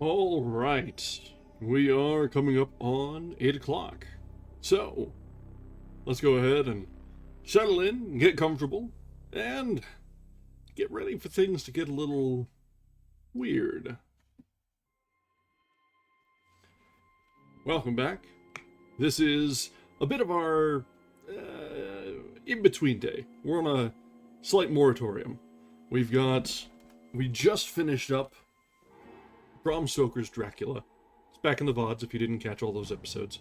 All right, we are coming up on 8 o'clock. So, let's go ahead and settle in, get comfortable, and get ready for things to get a little weird. Welcome back. This is a bit of our in-between day. We're on a slight moratorium. We just finished up Bram Stoker's Dracula. It's back in the VODs if you didn't catch all those episodes.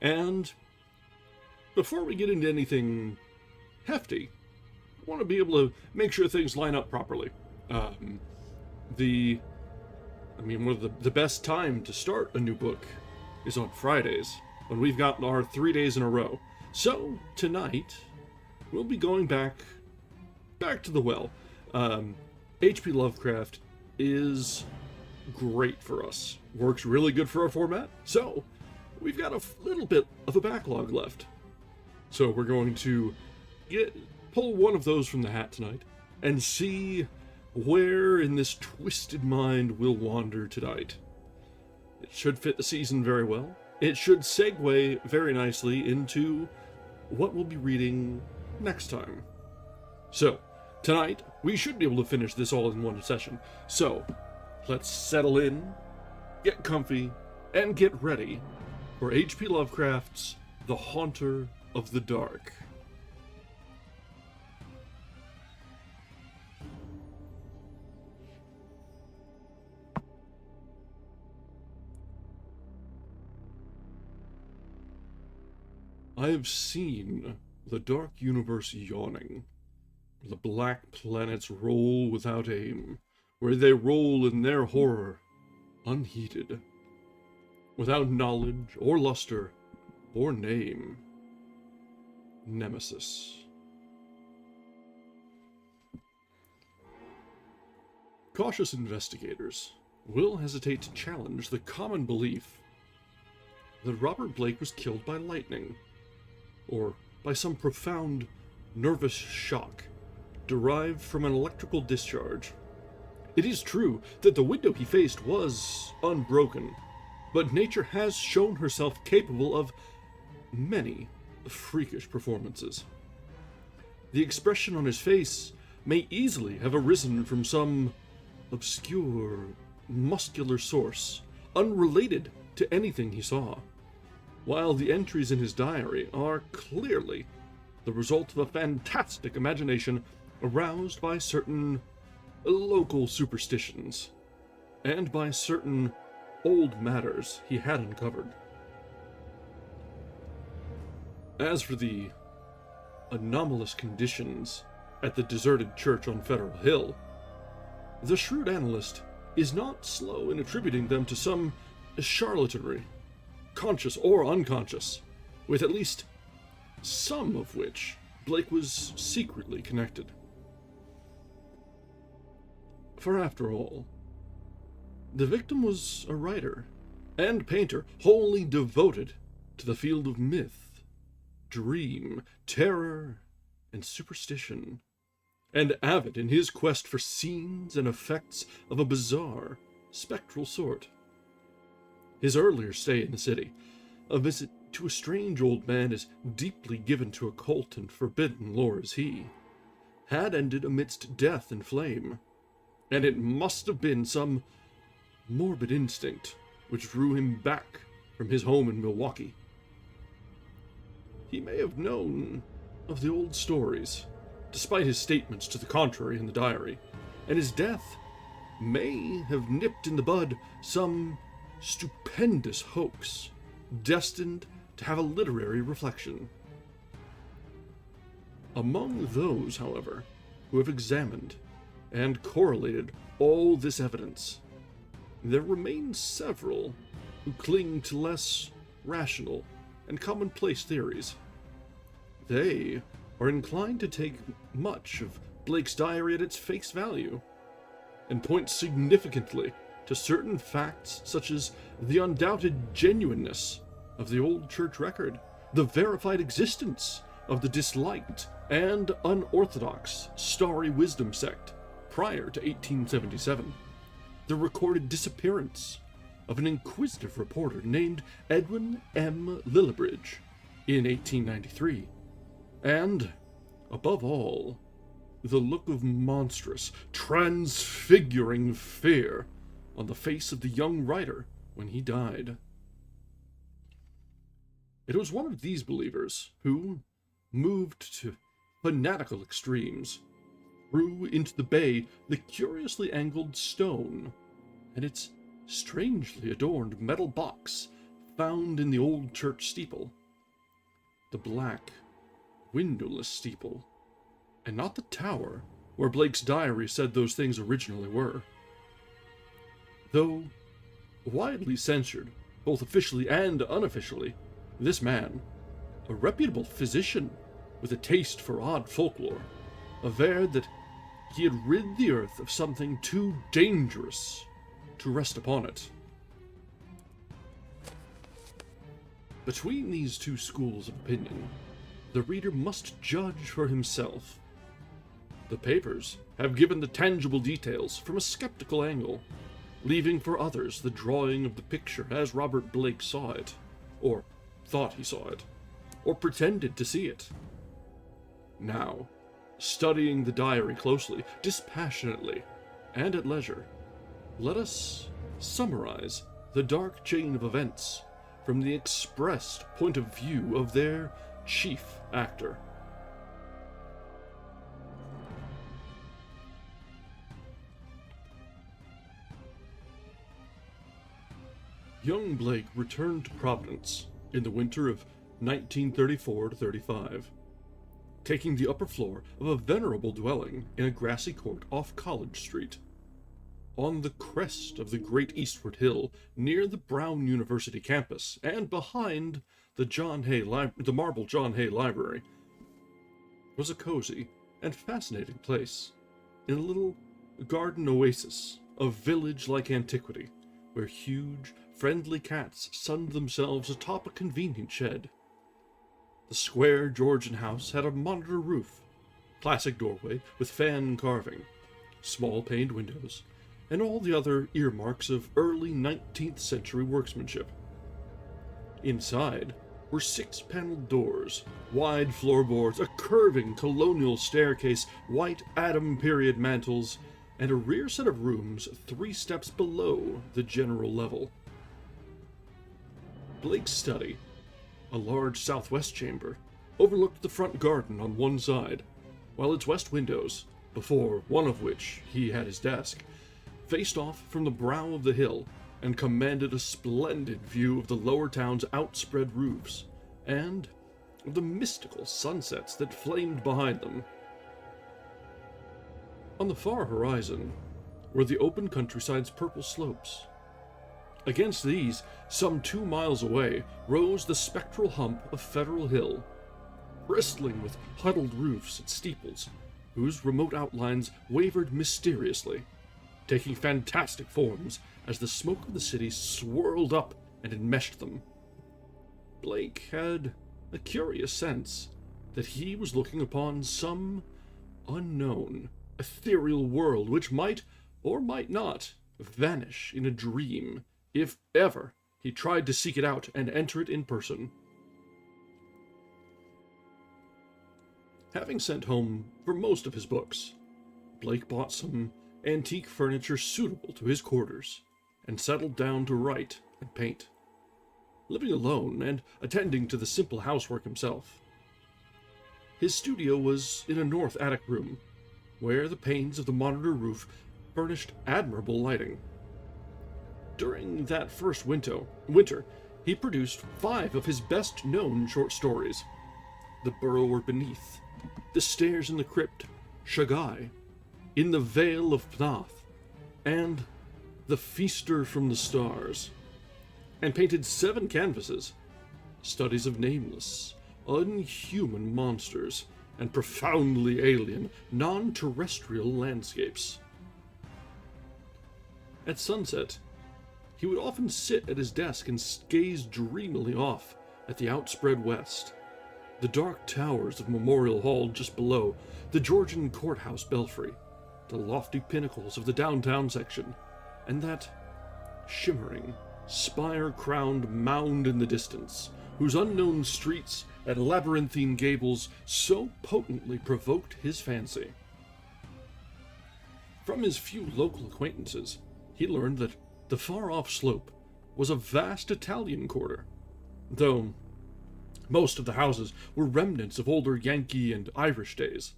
And before we get into anything hefty, I want to be able to make sure things line up properly. One of the best time to start a new book is on Fridays, when we've got our 3 days in a row. So, tonight, we'll be going back to the well. H.P. Lovecraft is great for us. Works really good for our format. So, we've got a little bit of a backlog left. So we're going to pull one of those from the hat tonight and see where in this twisted mind we'll wander tonight. It should fit the season very well. It should segue very nicely into what we'll be reading next time. So, tonight, we should be able to finish this all in one session. So, let's settle in, get comfy, and get ready for H.P. Lovecraft's The Haunter of the Dark. I have seen the dark universe yawning, where the black planets roll without aim, where they roll in their horror, unheeded, without knowledge or luster or name. Nemesis. Cautious investigators will hesitate to challenge the common belief that Robert Blake was killed by lightning, or by some profound nervous shock derived from an electrical discharge. It is true that the window he faced was unbroken, but nature has shown herself capable of many freakish performances. The expression on his face may easily have arisen from some obscure, muscular source, unrelated to anything he saw, while the entries in his diary are clearly the result of a fantastic imagination aroused by certain local superstitions, and by certain old matters he had uncovered. As for the anomalous conditions at the deserted church on Federal Hill, the shrewd analyst is not slow in attributing them to some charlatanry, conscious or unconscious, with at least some of which Blake was secretly connected. For after all, the victim was a writer and painter wholly devoted to the field of myth, dream, terror, and superstition, and avid in his quest for scenes and effects of a bizarre, spectral sort. His earlier stay in the city, a visit to a strange old man as deeply given to occult and forbidden lore as he, had ended amidst death and flame, and it must have been some morbid instinct which drew him back from his home in Milwaukee. He may have known of the old stories, despite his statements to the contrary in the diary, and his death may have nipped in the bud some stupendous hoax destined to have a literary reflection. Among those, however, who have examined and correlated all this evidence, there remain several who cling to less rational and commonplace theories. They are inclined to take much of Blake's diary at its face value, and point significantly to certain facts such as the undoubted genuineness of the old church record, the verified existence of the disliked and unorthodox Starry Wisdom sect prior to 1877, the recorded disappearance of an inquisitive reporter named Edwin M. Lillibridge in 1893, and, above all, the look of monstrous, transfiguring fear on the face of the young writer when he died. It was one of these believers who, moved to fanatical extremes, threw into the bay the curiously angled stone and its strangely adorned metal box found in the old church steeple. The black, windowless steeple, and not the tower where Blake's diary said those things originally were. Though widely censured, both officially and unofficially, this man, a reputable physician with a taste for odd folklore, averred that he had rid the earth of something too dangerous to rest upon it. Between these two schools of opinion, the reader must judge for himself. The papers have given the tangible details from a skeptical angle, leaving for others the drawing of the picture as Robert Blake saw it, or thought he saw it, or pretended to see it. Now, studying the diary closely, dispassionately, and at leisure, let us summarize the dark chain of events from the expressed point of view of their chief actor. Young Blake returned to Providence in the winter of 1934-35, taking the upper floor of a venerable dwelling in a grassy court off College Street. On the crest of the great eastward hill, near the Brown University campus, and behind the marble John Hay Library, was a cozy and fascinating place, in a little garden oasis of village-like antiquity, where huge, friendly cats sunned themselves atop a convenient shed. The square Georgian house had a monitor roof, classic doorway with fan carving, small paned windows, and all the other earmarks of early 19th century workmanship. Inside were 6-paneled doors, wide floorboards, a curving colonial staircase, white Adam period mantels, and a rear set of rooms 3 steps below the general level. Blake's study, a large southwest chamber, overlooked the front garden on one side, while its west windows, before one of which he had his desk, faced off from the brow of the hill and commanded a splendid view of the lower town's outspread roofs, and of the mystical sunsets that flamed behind them. On the far horizon were the open countryside's purple slopes. Against these, some 2 miles away, rose the spectral hump of Federal Hill, bristling with huddled roofs and steeples, whose remote outlines wavered mysteriously, taking fantastic forms as the smoke of the city swirled up and enmeshed them. Blake had a curious sense that he was looking upon some unknown, ethereal world which might, or might not, vanish in a dream, if ever he tried to seek it out and enter it in person. Having sent home for most of his books, Blake bought some antique furniture suitable to his quarters, and settled down to write and paint, living alone and attending to the simple housework himself. His studio was in a north attic room, where the panes of the monitor roof furnished admirable lighting. During that first winter, he produced 5 of his best-known short stories: The Burrower Beneath, The Stairs in the Crypt, Shagai, In the Vale of Pnath, and The Feaster from the Stars, and painted 7 canvases, studies of nameless, unhuman monsters, and profoundly alien, non-terrestrial landscapes. At sunset, he would often sit at his desk and gaze dreamily off at the outspread west, the dark towers of Memorial Hall just below, the Georgian courthouse belfry, the lofty pinnacles of the downtown section, and that shimmering, spire-crowned mound in the distance, whose unknown streets and labyrinthine gables so potently provoked his fancy. From his few local acquaintances, he learned that the far-off slope was a vast Italian quarter, though most of the houses were remnants of older Yankee and Irish days.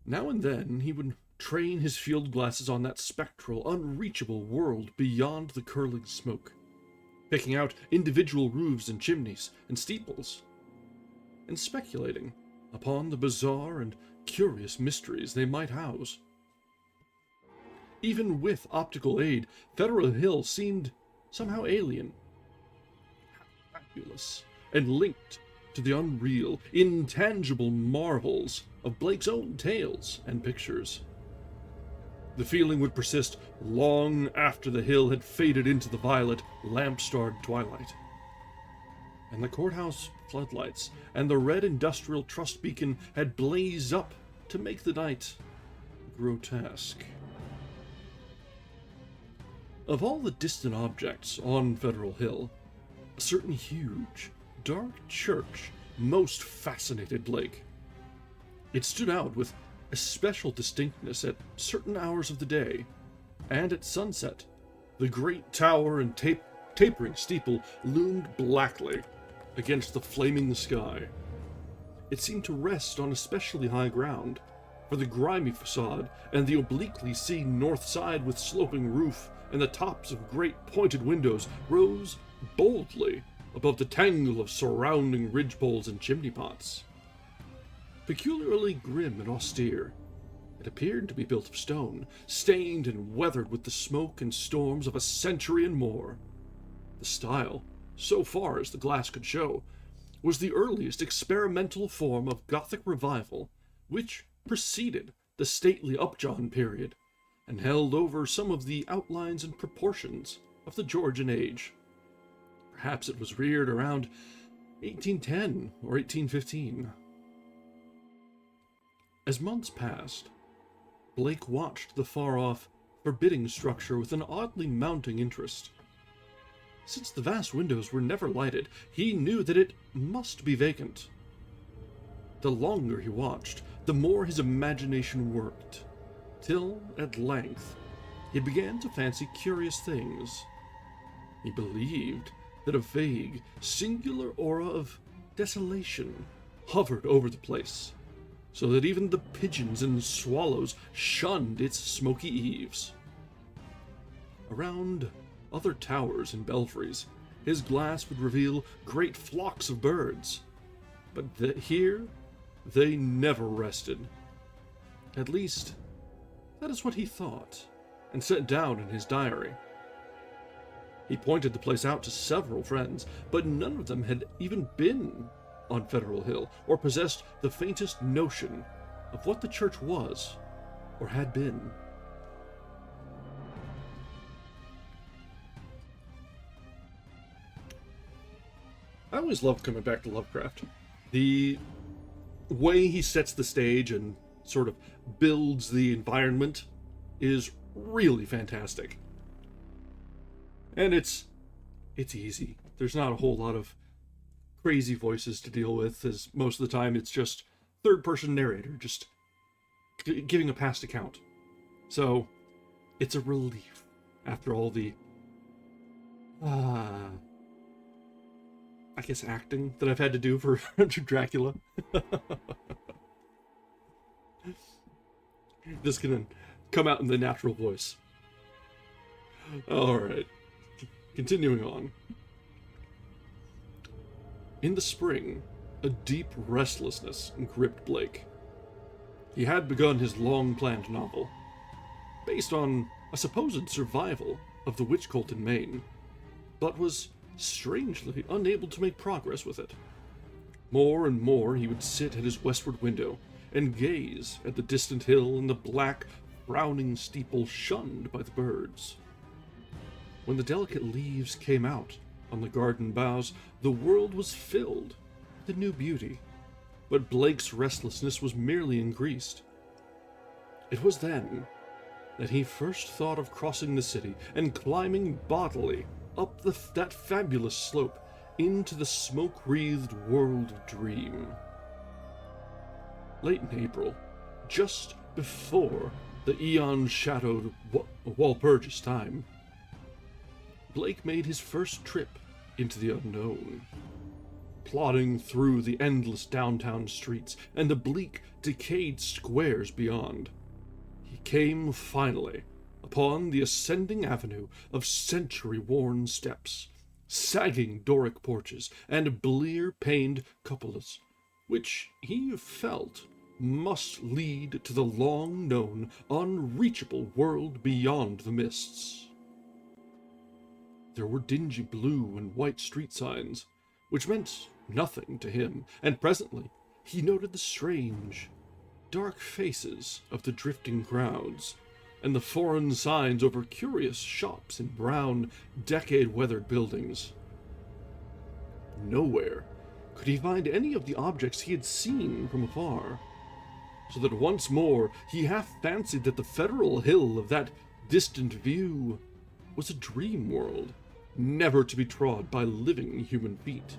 Now and then he would train his field glasses on that spectral, unreachable world beyond the curling smoke, picking out individual roofs and chimneys and steeples, and speculating upon the bizarre and curious mysteries they might house. Even with optical aid, Federal Hill seemed somehow alien, fabulous, and linked to the unreal, intangible marvels of Blake's own tales and pictures. The feeling would persist long after the hill had faded into the violet, lamp-starred twilight, and the courthouse floodlights and the red industrial trust beacon had blazed up to make the night grotesque. Of all the distant objects on Federal Hill, a certain huge, dark church most fascinated Blake. It stood out with especial distinctness at certain hours of the day, and at sunset, the great tower and tapering steeple loomed blackly against the flaming sky. It seemed to rest on especially high ground, for the grimy facade and the obliquely seen north side with sloping roof and the tops of great pointed windows rose boldly above the tangle of surrounding ridgepoles and chimney pots. Peculiarly grim and austere, it appeared to be built of stone, stained and weathered with the smoke and storms of a century and more. The style, so far as the glass could show, was the earliest experimental form of Gothic revival, which preceded the stately Upjohn period, and held over some of the outlines and proportions of the Georgian age. Perhaps it was reared around 1810 or 1815. As months passed, Blake watched the far-off, forbidding structure with an oddly mounting interest. Since the vast windows were never lighted, he knew that it must be vacant. The longer he watched, the more his imagination worked, till, at length, he began to fancy curious things. He believed that a vague, singular aura of desolation hovered over the place, so that even the pigeons and swallows shunned its smoky eaves. Around other towers and belfries, his glass would reveal great flocks of birds, but here they never rested. At least, that is what he thought, and set down in his diary. He pointed the place out to several friends, but none of them had even been on Federal Hill, or possessed the faintest notion of what the church was, or had been. I always love coming back to Lovecraft. The way he sets the stage and sort of builds the environment is really fantastic. And it's easy. There's not a whole lot of crazy voices to deal with, as most of the time it's just third-person narrator, just giving a past account. So, it's a relief after all the, I guess, acting that I've had to do for Dracula. Just gonna come out in the natural voice. Alright, continuing on. In the spring, a deep restlessness gripped Blake. He had begun his long-planned novel, based on a supposed survival of the witch cult in Maine, but was strangely unable to make progress with it. More and more he would sit at his westward window and gaze at the distant hill and the black, frowning steeple shunned by the birds. When the delicate leaves came out on the garden boughs, the world was filled with a new beauty, but Blake's restlessness was merely increased. It was then that he first thought of crossing the city and climbing bodily up that fabulous slope into the smoke-wreathed world of dream. Late in April, just before the eon-shadowed Walpurgis time, Blake made his first trip into the unknown. Plodding through the endless downtown streets and the bleak, decayed squares beyond, he came finally upon the ascending avenue of century-worn steps, sagging Doric porches, and blear-paned cupolas, which he felt must lead to the long-known, unreachable world beyond the mists. There were dingy blue and white street signs, which meant nothing to him, and presently he noted the strange, dark faces of the drifting crowds, and the foreign signs over curious shops in brown, decade-weathered buildings. Nowhere could he find any of the objects he had seen from afar, so that once more he half fancied that the federal hill of that distant view was a dream world, never to be trod by living human feet.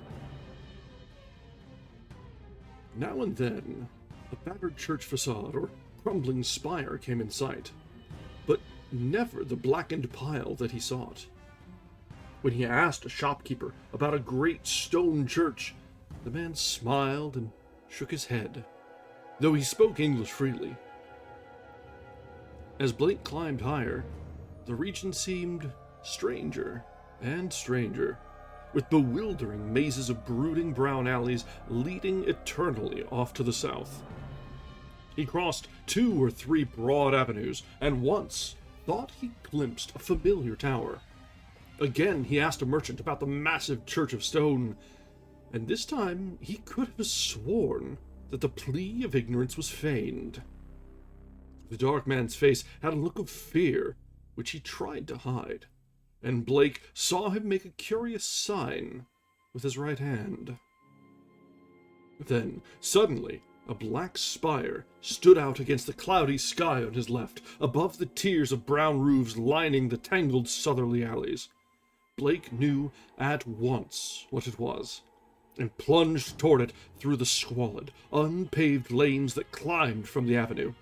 Now and then, a battered church facade or crumbling spire came in sight, but never the blackened pile that he sought. When he asked a shopkeeper about a great stone church, the man smiled and shook his head, though he spoke English freely. As Blake climbed higher, the region seemed stranger and stranger, with bewildering mazes of brooding brown alleys leading eternally off to the south. He crossed 2 or 3 broad avenues, and once thought he glimpsed a familiar tower. Again he asked a merchant about the massive church of stone, and this time he could have sworn that the plea of ignorance was feigned. The dark man's face had a look of fear, which he tried to hide, and Blake saw him make a curious sign with his right hand. Then, suddenly, a black spire stood out against the cloudy sky on his left, above the tiers of brown roofs lining the tangled southerly alleys. Blake knew at once what it was, and plunged toward it through the squalid, unpaved lanes that climbed from the avenue.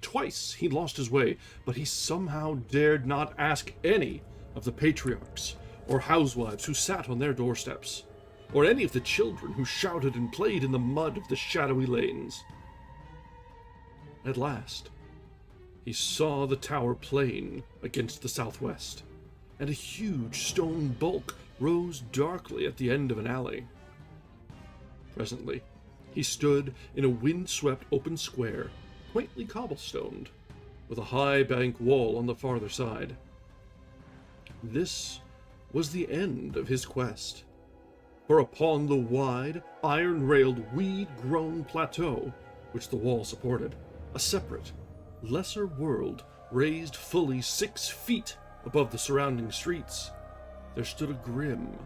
Twice he lost his way, but he somehow dared not ask any of the patriarchs or housewives who sat on their doorsteps, or any of the children who shouted and played in the mud of the shadowy lanes. At last, he saw the tower plain against the southwest, and a huge stone bulk rose darkly at the end of an alley. Presently, he stood in a wind-swept open square, quaintly cobblestoned, with a high bank wall on the farther side. This was the end of his quest, for upon the wide, iron-railed, weed-grown plateau which the wall supported, a separate, lesser world raised fully 6 feet above the surrounding streets, there stood a grim,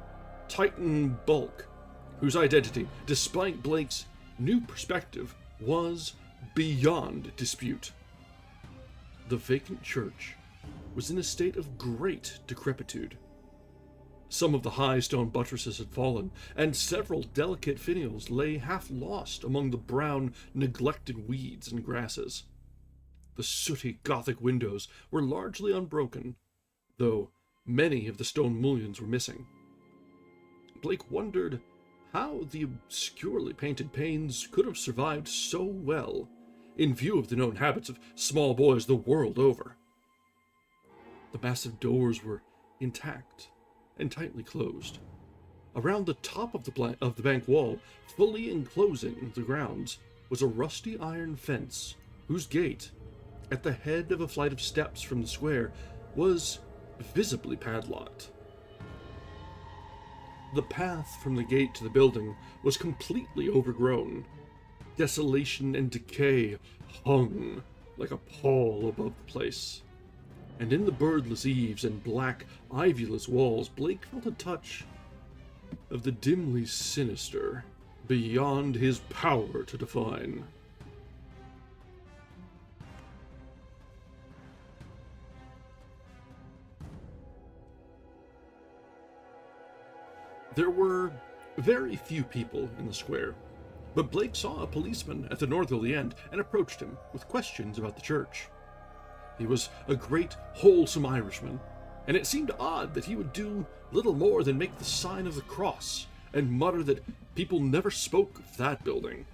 Titan bulk, whose identity, despite Blake's new perspective, was beyond dispute. The vacant church was in a state of great decrepitude. Some of the high stone buttresses had fallen, and several delicate finials lay half lost among the brown, neglected weeds and grasses. The sooty Gothic windows were largely unbroken, though many of the stone mullions were missing. Blake wondered how the obscurely painted panes could have survived so well, in view of the known habits of small boys the world over. The massive doors were intact and tightly closed. Around the top of the bank wall, fully enclosing the grounds, was a rusty iron fence, whose gate, at the head of a flight of steps from the square, was visibly padlocked. The path from the gate to the building was completely overgrown. Desolation and decay hung like a pall above the place, and in the birdless eaves and black, ivyless walls, Blake felt a touch of the dimly sinister beyond his power to define. There were very few people in the square, but Blake saw a policeman at the northerly end and approached him with questions about the church. He was a great, wholesome Irishman, and it seemed odd that he would do little more than make the sign of the cross and mutter that people never spoke of that building.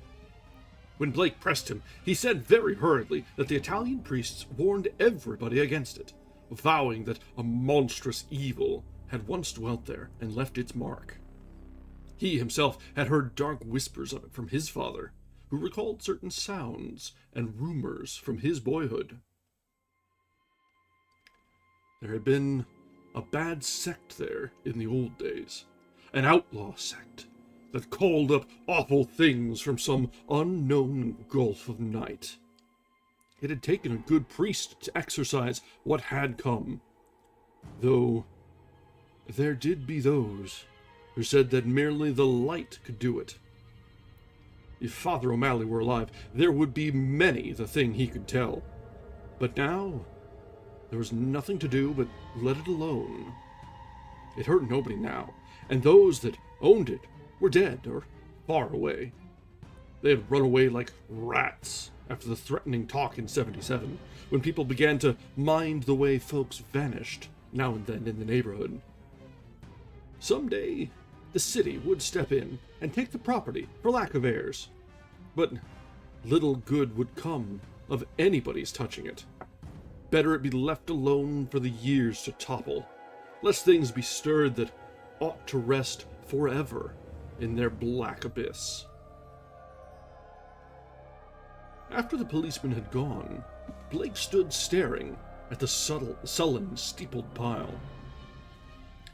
When Blake pressed him, he said very hurriedly that the Italian priests warned everybody against it, vowing that a monstrous evil had once dwelt there and left its mark. He himself had heard dark whispers of it from his father, who recalled certain sounds and rumors from his boyhood. There had been a bad sect there in the old days, an outlaw sect that called up awful things from some unknown gulf of night. It had taken a good priest to exorcise what had come, though there did be those who said that merely the light could do it. If Father O'Malley were alive, there would be many the thing he could tell, but now there was nothing to do but let it alone. It hurt nobody now, and those that owned it were dead or far away. They had run away like rats after the threatening talk in '77, when people began to mind the way folks vanished now and then in the neighborhood. Someday, the city would step in and take the property for lack of heirs, but little good would come of anybody's touching it. Better it be left alone for the years to topple, lest things be stirred that ought to rest forever in their black abyss. After the policeman had gone, Blake stood staring at the sullen, steepled pile.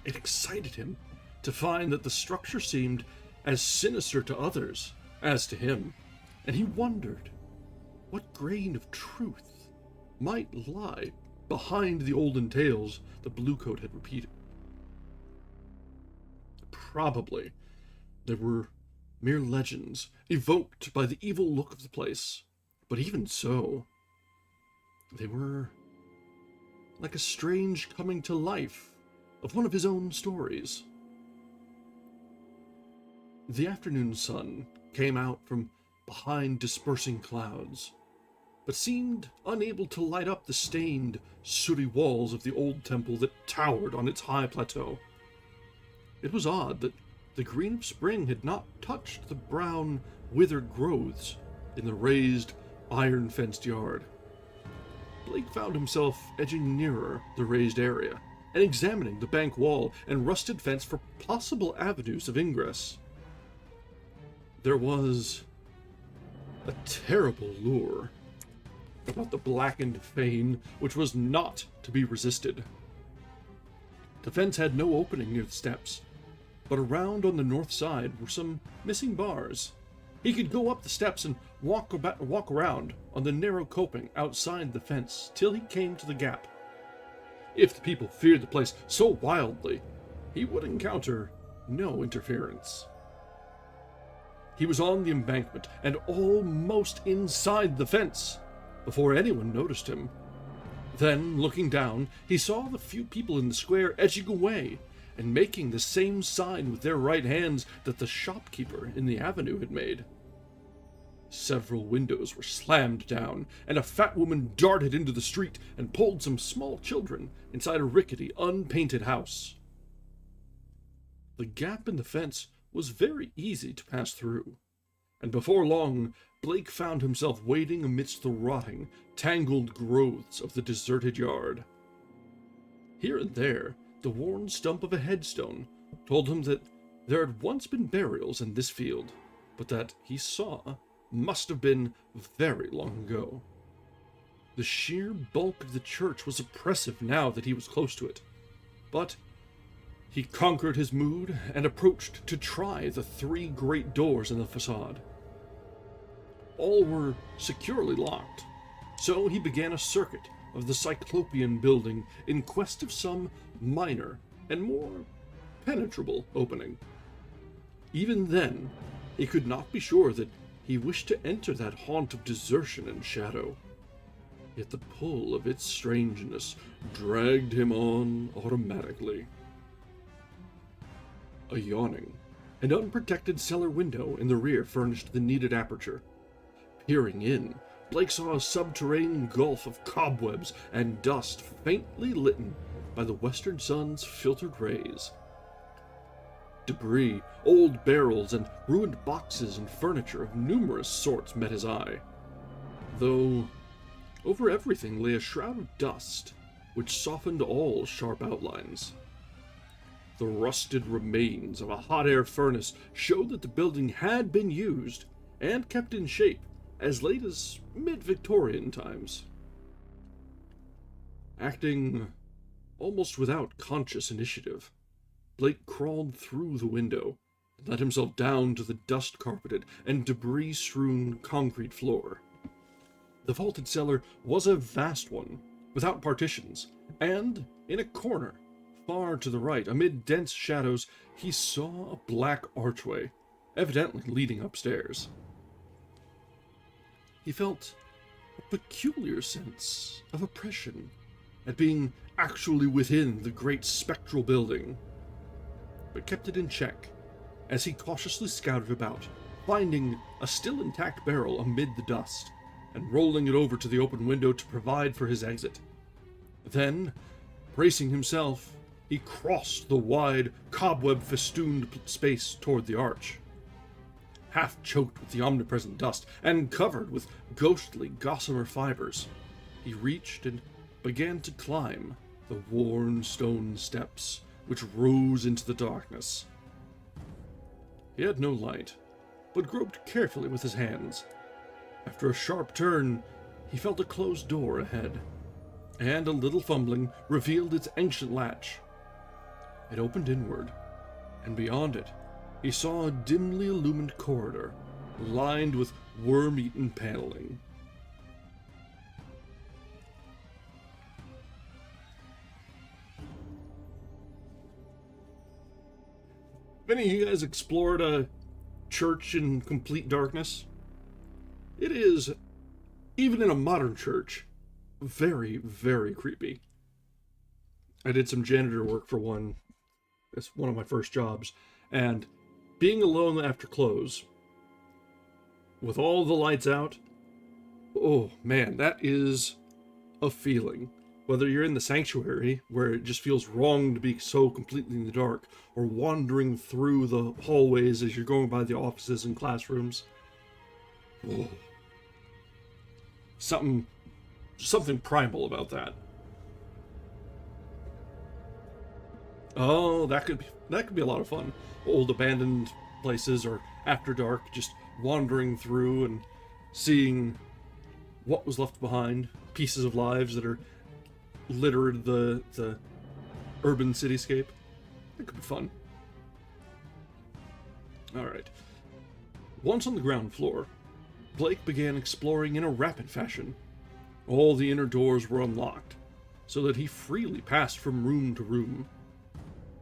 It excited him to find that the structure seemed as sinister to others as to him, and he wondered what grain of truth might lie behind the olden tales the Bluecoat had repeated. Probably they were mere legends evoked by the evil look of the place, but even so, they were like a strange coming to life of one of his own stories. The afternoon sun came out from behind dispersing clouds, but seemed unable to light up the stained, sooty walls of the old temple that towered on its high plateau. It was odd that the green of spring had not touched the brown, withered growths in the raised, iron-fenced yard. Blake found himself edging nearer the raised area and examining the bank wall and rusted fence for possible avenues of ingress. There was a terrible lure about the blackened fane which was not to be resisted. The fence had no opening near the steps, but around on the north side were some missing bars. He could go up the steps and walk around on the narrow coping outside the fence till he came to the gap. If the people feared the place so wildly, he would encounter no interference. He was on the embankment and almost inside the fence before anyone noticed him. Then, looking down, he saw the few people in the square edging away and making the same sign with their right hands that the shopkeeper in the avenue had made. Several windows were slammed down, and a fat woman darted into the street and pulled some small children inside a rickety, unpainted house. The gap in the fence was very easy to pass through, and before long, Blake found himself wading amidst the rotting, tangled growths of the deserted yard. Here and there, the worn stump of a headstone told him that there had once been burials in this field, but that he saw must have been very long ago. The sheer bulk of the church was oppressive now that he was close to it, but he conquered his mood and approached to try the 3 great doors in the facade. All were securely locked, so he began a circuit of the Cyclopean building in quest of some minor and more penetrable opening. Even then, he could not be sure that he wished to enter that haunt of desertion and shadow. Yet the pull of its strangeness dragged him on automatically. A yawning and unprotected cellar window in the rear furnished the needed aperture. Peering in, Blake saw a subterranean gulf of cobwebs and dust faintly lit by the western sun's filtered rays. Debris, old barrels, and ruined boxes and furniture of numerous sorts met his eye, though over everything lay a shroud of dust which softened all sharp outlines. The rusted remains of a hot air furnace showed that the building had been used and kept in shape as late as mid-Victorian times. Acting almost without conscious initiative, Blake crawled through the window and let himself down to the dust-carpeted and debris-strewn concrete floor. The vaulted cellar was a vast one, without partitions, and in a corner, far to the right, amid dense shadows, he saw a black archway, evidently leading upstairs. He felt a peculiar sense of oppression at being actually within the great spectral building, but kept it in check as he cautiously scouted about, finding a still intact barrel amid the dust, and rolling it over to the open window to provide for his exit. Then, bracing himself, he crossed the wide, cobweb-festooned space toward the arch. Half choked with the omnipresent dust and covered with ghostly gossamer fibers, he reached and began to climb the worn stone steps which rose into the darkness. He had no light, but groped carefully with his hands. After a sharp turn, he felt a closed door ahead, and a little fumbling revealed its ancient latch. It opened inward, and beyond it, he saw a dimly illumined corridor, lined with worm-eaten paneling. Have any of you guys explored a church in complete darkness? It is, even in a modern church, very, very creepy. I did some janitor work for one. It's one of my first jobs, and being alone after close, with all the lights out, oh man, that is a feeling. Whether you're in the sanctuary, where it just feels wrong to be so completely in the dark, or wandering through the hallways as you're going by the offices and classrooms. Oh. Something primal about that. Oh, that could be a lot of fun. Old abandoned places, or after dark, just wandering through and seeing what was left behind, pieces of lives that are littered the urban cityscape. That could be fun. Alright. Once on the ground floor, Blake began exploring in a rapid fashion. All the inner doors were unlocked, so that he freely passed from room to room.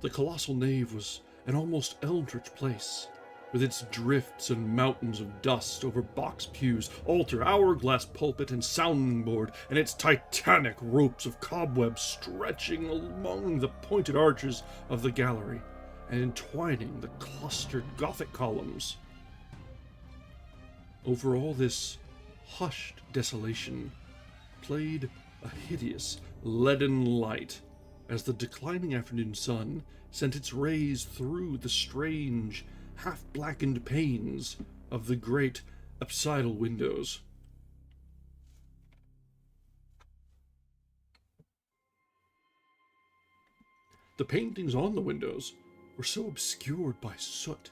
The colossal nave was an almost eldritch place, with its drifts and mountains of dust over box pews, altar, hourglass pulpit, and sounding board, and its titanic ropes of cobwebs stretching along the pointed arches of the gallery, and entwining the clustered Gothic columns. Over all this hushed desolation played a hideous, leaden light as the declining afternoon sun sent its rays through the strange, half-blackened panes of the great apsidal windows. The paintings on the windows were so obscured by soot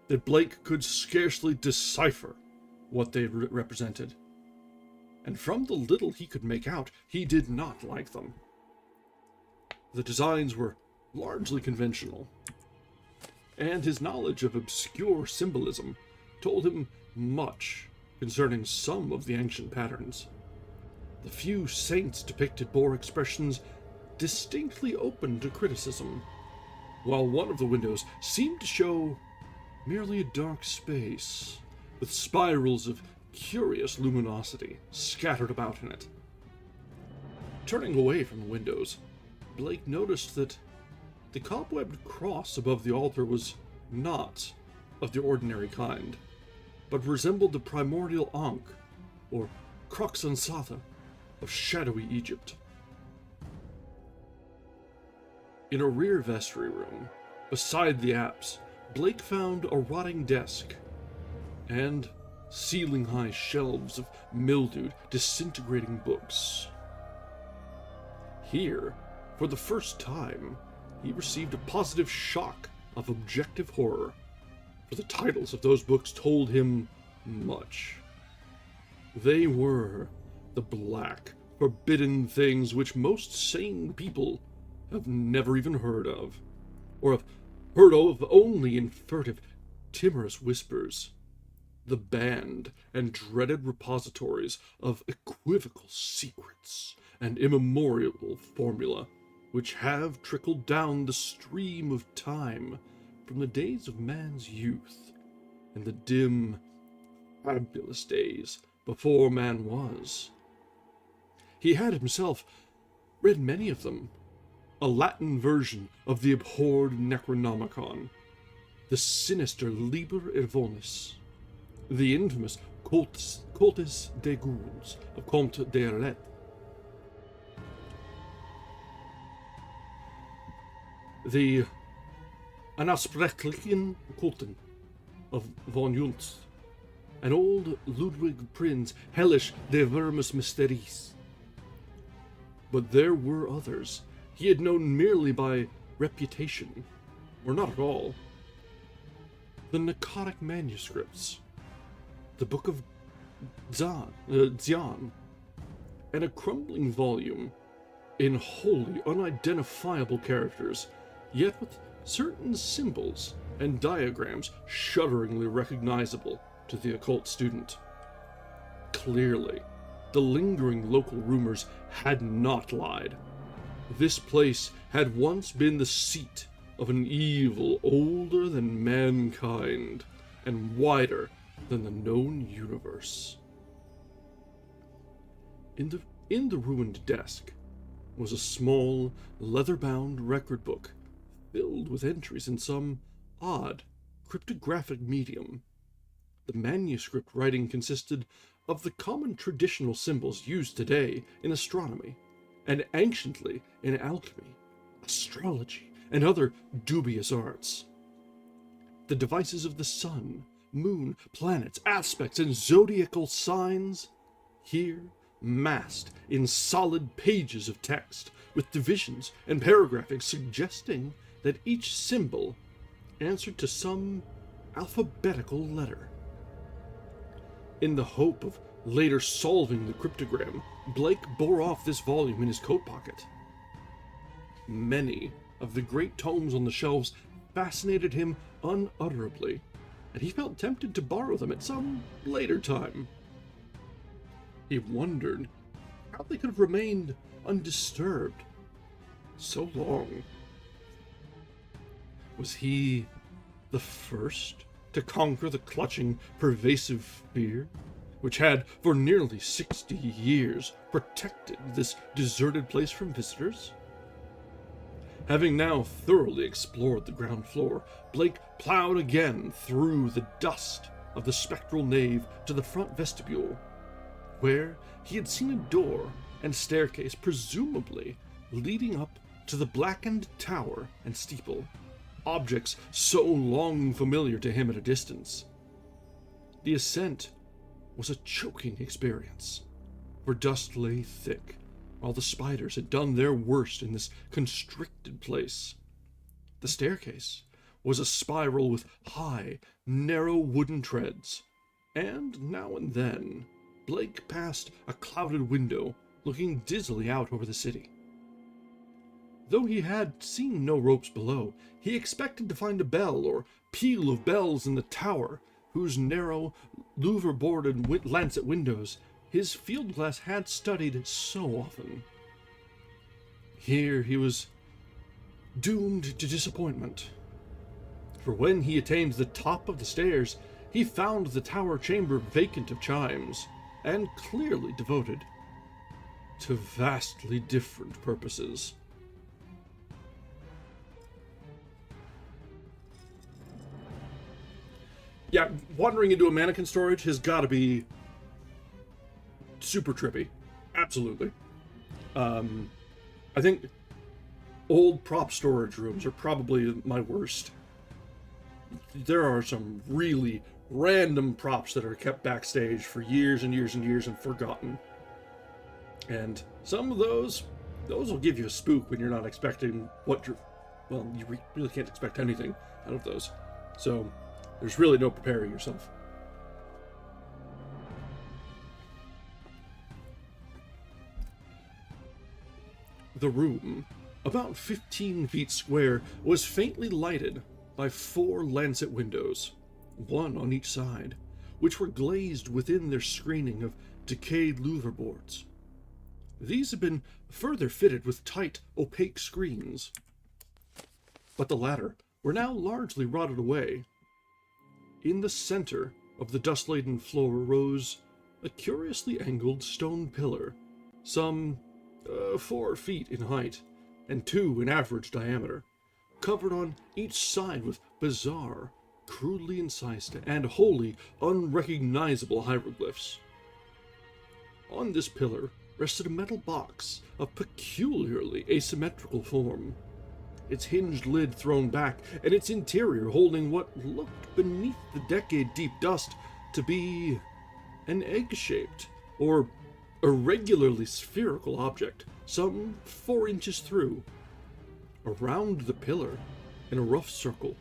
that Blake could scarcely decipher what they represented. And from the little he could make out, he did not like them. The designs were largely conventional, and his knowledge of obscure symbolism told him much concerning some of the ancient patterns. The few saints depicted bore expressions distinctly open to criticism, while one of the windows seemed to show merely a dark space with spirals of curious luminosity scattered about in it. Turning away from the windows, Blake noticed that The cobwebbed cross above the altar was not of the ordinary kind, but resembled the primordial Ankh, or Crux Ansata, of shadowy Egypt. In a rear vestry room, beside the apse, Blake found a rotting desk and ceiling-high shelves of mildewed, disintegrating books. Here, for the first time, he received a positive shock of objective horror, for the titles of those books told him much. They were the black, forbidden things which most sane people have never even heard of, or have heard of only in furtive, timorous whispers. The banned and dreaded repositories of equivocal secrets and immemorial formula, which have trickled down the stream of time from the days of man's youth and the dim, fabulous days before man was. He had himself read many of them, a Latin version of the abhorred Necronomicon, the sinister Liber Irvonis, the infamous Cultus des Ghouls of Comte de Arlet, the Anaspreclichen Kulten of von Junts, and old Ludwig Prinz Hellish de Vermis Mysteries. But there were others he had known merely by reputation, or not at all. The Narcotic Manuscripts, the Book of Xian, and a crumbling volume in wholly unidentifiable characters, yet with certain symbols and diagrams shudderingly recognizable to the occult student. Clearly, the lingering local rumors had not lied. This place had once been the seat of an evil older than mankind and wider than the known universe. In the ruined desk was a small, leather-bound record book filled with entries in some odd, cryptographic medium. The manuscript writing consisted of the common traditional symbols used today in astronomy, and anciently in alchemy, astrology, and other dubious arts. The devices of the sun, moon, planets, aspects, and zodiacal signs, here massed in solid pages of text, with divisions and paragraphing suggesting that each symbol answered to some alphabetical letter. In the hope of later solving the cryptogram, Blake bore off this volume in his coat pocket. Many of the great tomes on the shelves fascinated him unutterably, and he felt tempted to borrow them at some later time. He wondered how they could have remained undisturbed so long. Was he the first to conquer the clutching, pervasive fear which had for nearly 60 years protected this deserted place from visitors? Having now thoroughly explored the ground floor, Blake plowed again through the dust of the spectral nave to the front vestibule, where he had seen a door and staircase presumably leading up to the blackened tower and steeple, objects so long familiar to him at a distance. The ascent was a choking experience, for dust lay thick, while the spiders had done their worst in this constricted place. The staircase was a spiral with high, narrow wooden treads, and now and then Blake passed a clouded window looking dizzily out over the city. Though he had seen no ropes below, he expected to find a bell or peal of bells in the tower, whose narrow, louver-boarded lancet windows his field glass had studied so often. Here he was doomed to disappointment, for when he attained the top of the stairs, he found the tower chamber vacant of chimes, and clearly devoted to vastly different purposes. Yeah, wandering into a mannequin storage has got to be super trippy. Absolutely. I think old prop storage rooms are probably my worst. There are some really random props that are kept backstage for years and years and years and forgotten. And some of those will give you a spook when you're not expecting what you're... Well, you really can't expect anything out of those. So, there's really no preparing yourself. The room, about 15 feet square, was faintly lighted by 4 lancet windows, one on each side, which were glazed within their screening of decayed louver boards. These had been further fitted with tight, opaque screens, but the latter were now largely rotted away. In the center of the dust-laden floor rose a curiously angled stone pillar, some 4 feet in height and 2 in average diameter, covered on each side with bizarre, crudely incised and wholly unrecognizable hieroglyphs. On this pillar rested a metal box of peculiarly asymmetrical form, its hinged lid thrown back, and its interior holding what looked beneath the decade-deep dust to be an egg-shaped or irregularly spherical object, some 4 inches through. Around the pillar, in a rough circle,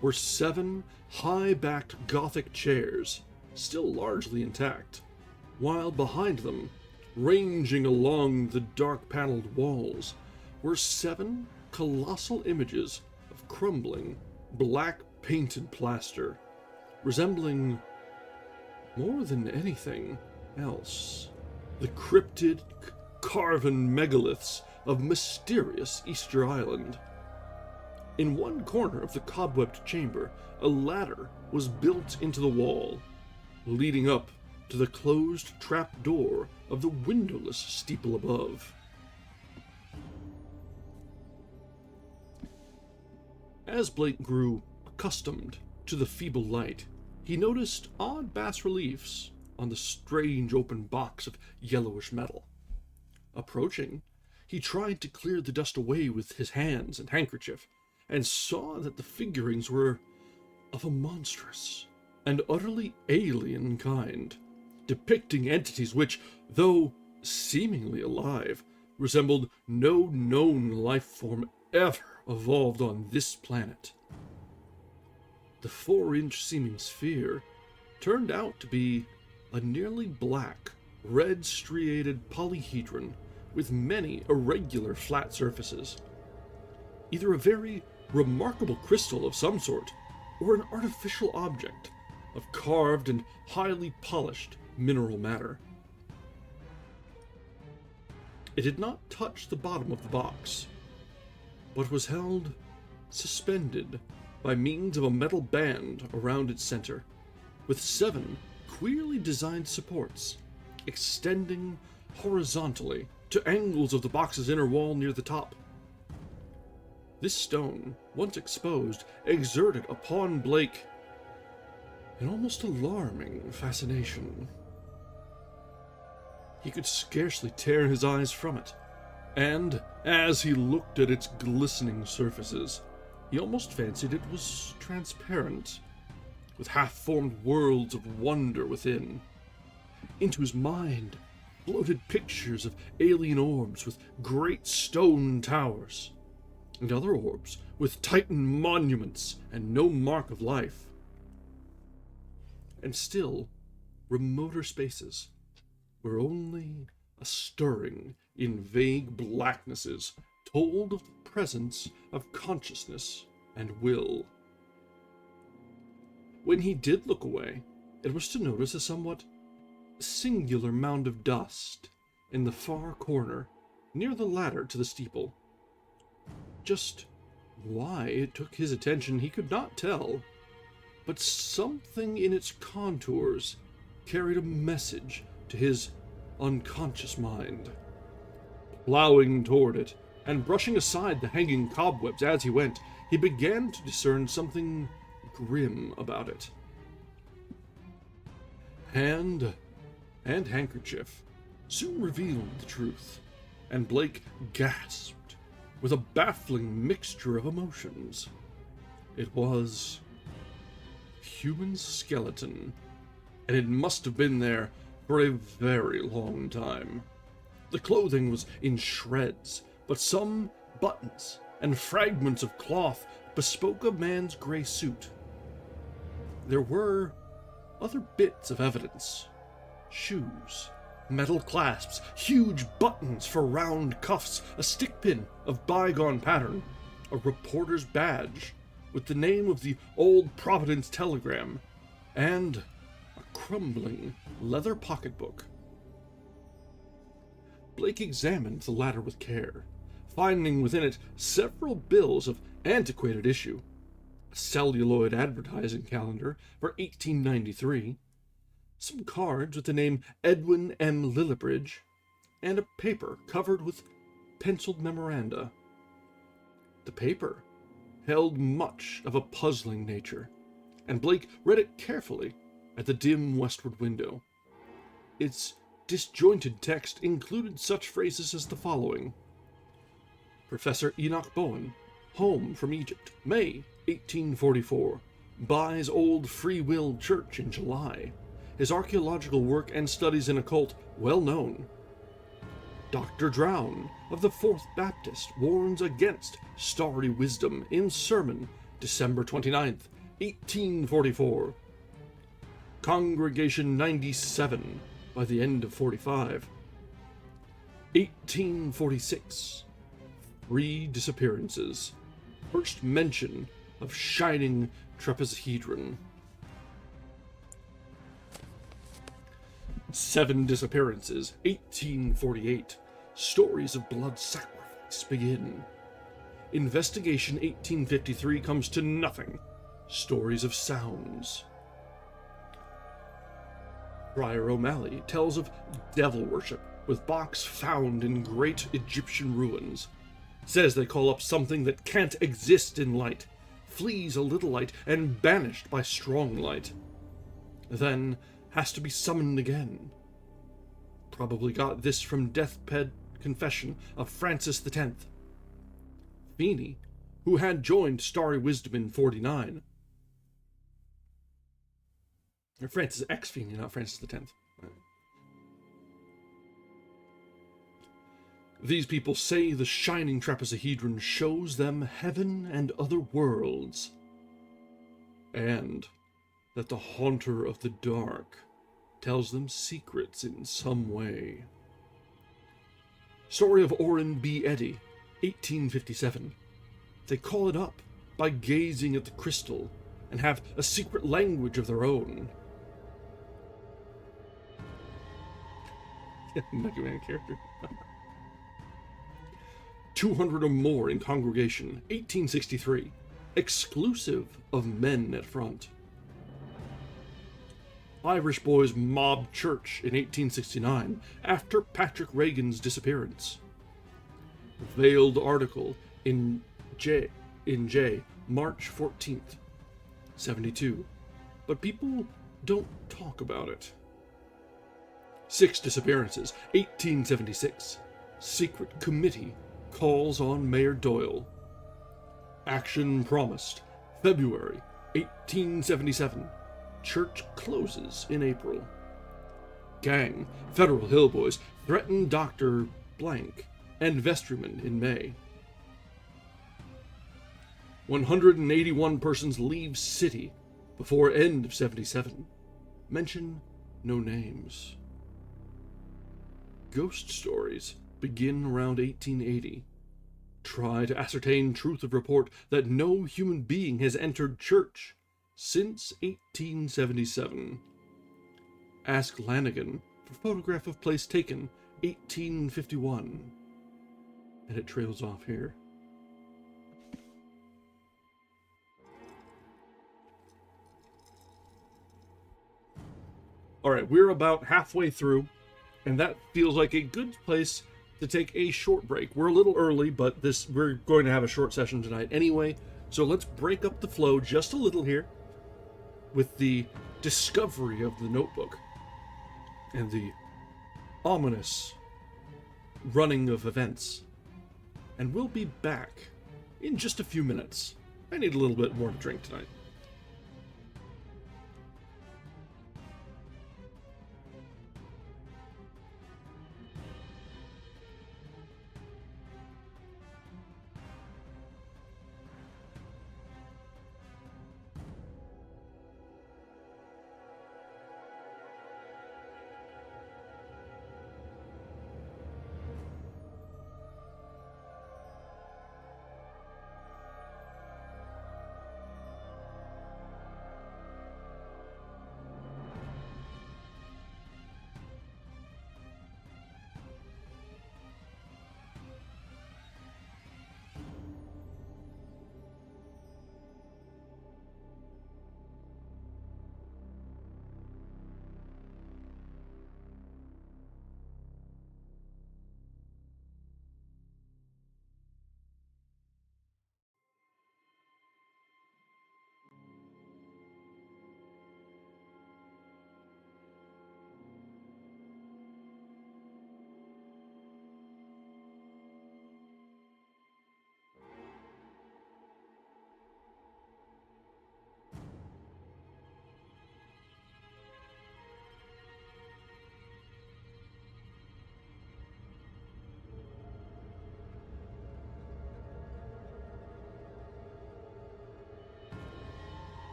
were 7 high-backed Gothic chairs, still largely intact, while behind them, ranging along the dark-paneled walls, were 7 colossal images of crumbling, black-painted plaster, resembling, more than anything else, the cryptid, carven megaliths of mysterious Easter Island. In one corner of the cobwebbed chamber, a ladder was built into the wall, leading up to the closed trap door of the windowless steeple above. As Blake grew accustomed to the feeble light, he noticed odd bas-reliefs on the strange open box of yellowish metal. Approaching, he tried to clear the dust away with his hands and handkerchief, and saw that the figurines were of a monstrous and utterly alien kind, depicting entities which, though seemingly alive, resembled no known life form ever evolved on this planet. The 4-inch seeming sphere turned out to be a nearly black, red-striated polyhedron with many irregular flat surfaces. Either a very remarkable crystal of some sort, or an artificial object of carved and highly polished mineral matter. It did not touch the bottom of the box, but was held suspended by means of a metal band around its center, with 7 queerly designed supports extending horizontally to angles of the box's inner wall near the top. This stone, once exposed, exerted upon Blake an almost alarming fascination. He could scarcely tear his eyes from it, and as he looked at its glistening surfaces, he almost fancied it was transparent, with half-formed worlds of wonder within. Into his mind floated pictures of alien orbs with great stone towers, and other orbs with Titan monuments and no mark of life. And still, remoter spaces, where only a stirring in vague blacknesses told of the presence of consciousness and will. When he did look away, it was to notice a somewhat singular mound of dust in the far corner, near the ladder to the steeple. Just why it took his attention he could not tell, but something in its contours carried a message to his unconscious mind. Plowing toward it, and brushing aside the hanging cobwebs as he went, he began to discern something grim about it. hand and handkerchief soon revealed the truth, and Blake gasped with a baffling mixture of emotions. It was a human skeleton, and it must have been there for a very long time. The clothing was in shreds, but some buttons and fragments of cloth bespoke a man's gray suit. There were other bits of evidence: shoes, metal clasps, huge buttons for round cuffs, a stick pin of bygone pattern, a reporter's badge with the name of the old Providence Telegram, and a crumbling leather pocketbook. Blake examined the latter with care, finding within it several bills of antiquated issue, a celluloid advertising calendar for 1893, some cards with the name Edwin M. Lillibridge, and a paper covered with penciled memoranda. The paper held much of a puzzling nature, and Blake read it carefully at the dim westward window. Its disjointed text included such phrases as the following: Professor Enoch Bowen, home from Egypt, May 1844, buys old Free Will Church in July. His archaeological work and studies in occult well known. Dr. Drown of the Fourth Baptist warns against starry wisdom in sermon December 29th, 1844. Congregation 97 by the end of 45. 1846. 3 disappearances. First mention of shining trapezohedron. 7 disappearances. 1848. Stories of blood sacrifice begin. Investigation 1853 comes to nothing. Stories of sounds. Friar O'Malley tells of devil worship with box found in great Egyptian ruins. Says they call up something that can't exist in light, flees a little light, and banished by strong light. Then has to be summoned again. Probably got this from deathbed confession of Francis X. Feeney, who had joined Starry Wisdom in 49. Or Francis X. Feeney, not Francis X. These people say the shining trapezohedron shows them heaven and other worlds, and that the haunter of the dark tells them secrets in some way. Story of Orrin B. Eddy, 1857. They call it up by gazing at the crystal and have a secret language of their own. Mega Man character. 200 or more in congregation, 1863. Exclusive of men at front. Irish boys mob church in 1869 after Patrick Reagan's disappearance. Veiled article in J, March 14th, 72. But people don't talk about it. 6 disappearances, 1876. Secret committee calls on Mayor Doyle. Action promised, February 1877. Church closes in April. Gang, Federal Hill Boys, threaten Dr. Blank and vestryman in May. 181 persons leave city before end of 77. Mention no names. Ghost stories begin around 1880. Try to ascertain truth of report that no human being has entered church since 1877. Ask Lanigan for photograph of place taken 1851. And it trails off here. Alright, we're about halfway through, and that feels like a good place to take a short break. We're a little early, but we're going to have a short session tonight anyway, so let's break up the flow just a little here with the discovery of the notebook. and the ominous running of events. And we'll be back in just a few minutes. I need a little bit more to drink tonight.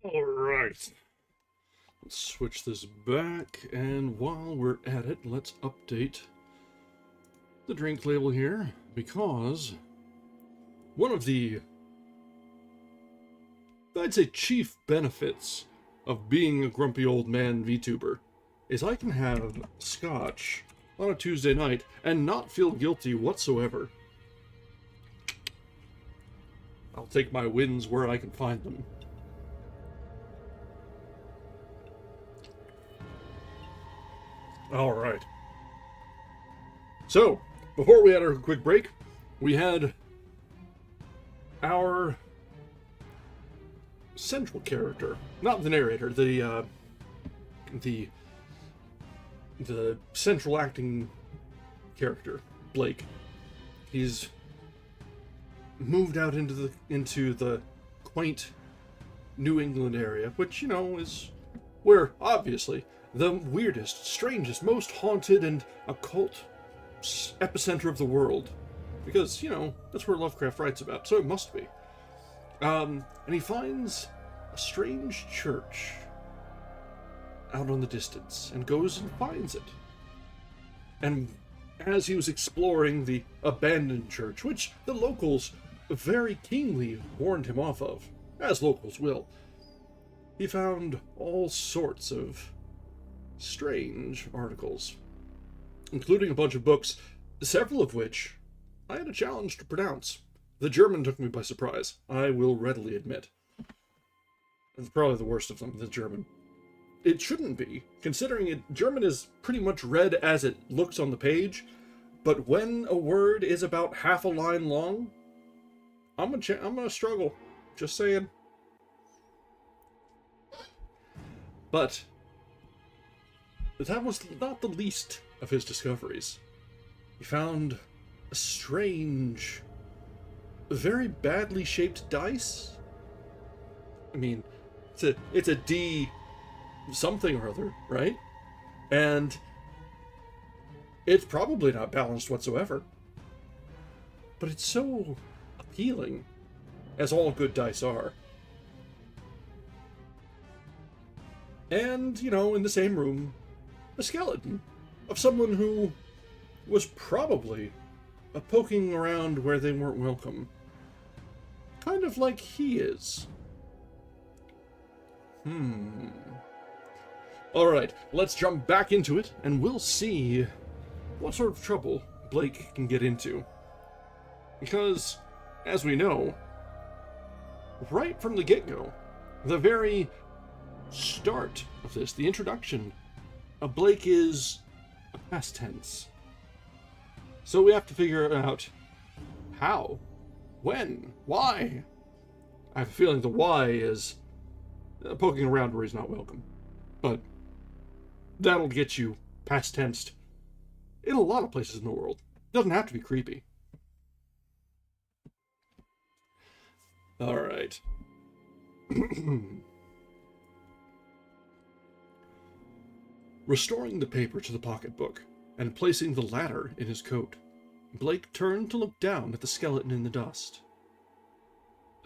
Alright. Let's switch this back, and while we're at it, let's update the drink label here, because one of the, I'd say, chief benefits of being a grumpy old man VTuber is I can have scotch on a Tuesday night and not feel guilty whatsoever. I'll take my wins where I can find them. Alright. So, before we had our quick break, we had our central character, not the narrator, the central acting character, Blake. He's moved out into the quaint New England area, which, you know, is where, obviously, the weirdest, strangest, most haunted and occult epicenter of the world. Because, you know, that's where Lovecraft writes about, so it must be. And he finds a strange church out on the distance, and goes and finds it. And as he was exploring the abandoned church, which the locals very keenly warned him off of, as locals will, he found all sorts of strange articles, including a bunch of books, several of which I had a challenge to pronounce. The German took me by surprise, I will readily admit. It's probably the worst of them, the German. It shouldn't be, considering German is pretty much read as it looks on the page, but when a word is about half a line long, I'm gonna struggle. Just saying. But that was not the least of his discoveries. He found a strange very badly shaped dice. I mean, it's a D something or other, right? And it's probably not balanced whatsoever. But it's so appealing, as all good dice are. And, in the same room, a skeleton of someone who was probably poking around where they weren't welcome. Kind of like he is. Alright, let's jump back into it, and we'll see what sort of trouble Blake can get into. Because, as we know, right from the get-go, the very start of this, the introduction, Blake is a past tense. So we have to figure out how, when, why. I have a feeling the why is poking around where he's not welcome. But that'll get you past tensed in a lot of places in the world. It doesn't have to be creepy. Alright. Restoring the paper to the pocketbook and placing the latter in his coat, Blake turned to look down at the skeleton in the dust.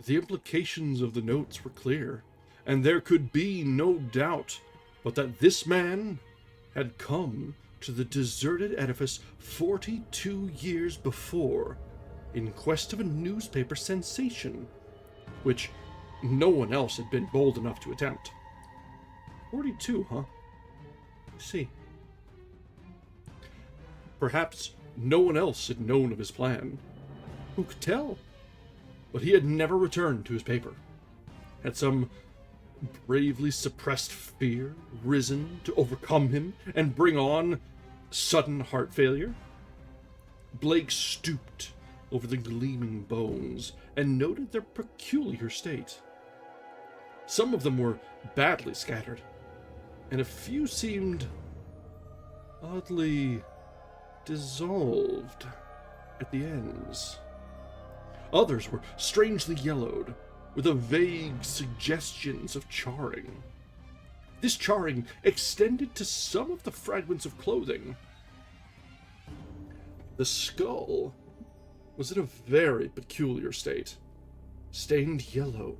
The implications of the notes were clear, and there could be no doubt but that this man had come to the deserted edifice 42 years before in quest of a newspaper sensation, which no one else had been bold enough to attempt. 42, huh? I see. Perhaps no one else had known of his plan. Who could tell? But he had never returned to his paper. Had some bravely suppressed fear risen to overcome him and bring on sudden heart failure? Blake stooped over the gleaming bones and noted their peculiar state. Some of them were badly scattered, and a few seemed oddly dissolved at the ends. Others were strangely yellowed, with a vague suggestions of charring. This charring extended to some of the fragments of clothing. The skull was in a very peculiar state, stained yellow,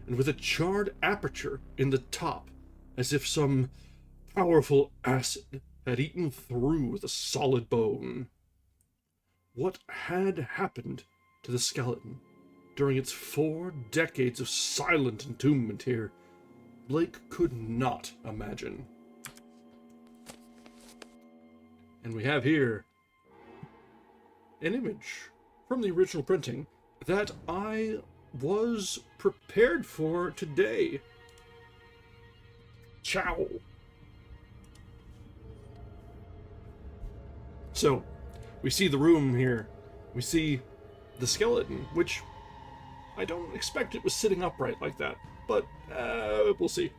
and with a charred aperture in the top, as if some powerful acid had eaten through the solid bone. What had happened to the skeleton during its 4 decades of silent entombment here, Blake could not imagine. And we have here an image from the original printing that I was prepared for today. Ciao. So, we see the room here. We see the skeleton, which I don't expect it was sitting upright like that, but we'll see.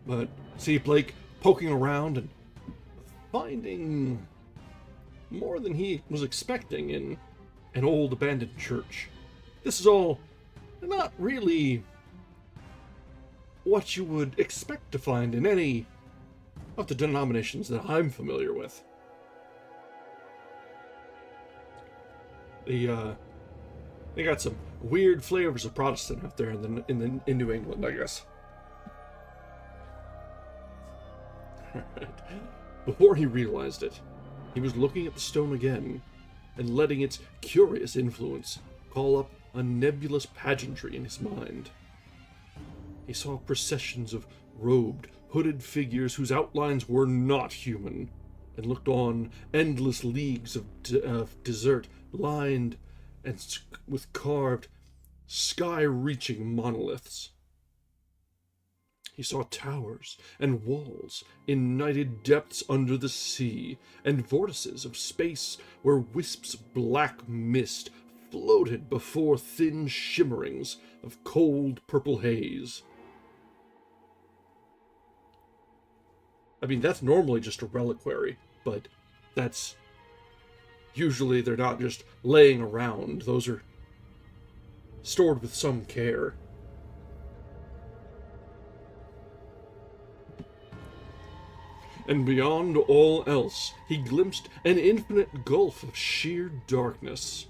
But see Blake poking around and finding more than he was expecting in an old abandoned church. This is all not really what you would expect to find in any of the denominations that I'm familiar with. They got some weird flavors of Protestant out there in New England, I guess. Before he realized it, he was looking at the stone again and letting its curious influence call up a nebulous pageantry in his mind. He saw processions of robed, hooded figures whose outlines were not human, and looked on endless leagues of desert lined and with carved, sky-reaching monoliths. He saw towers and walls in nighted depths under the sea, and vortices of space where wisps of black mist floated before thin shimmerings of cold purple haze. I mean, that's normally just a reliquary, but That's usually they're not just laying around. Those are stored with some care. And beyond all else, he glimpsed an infinite gulf of sheer darkness,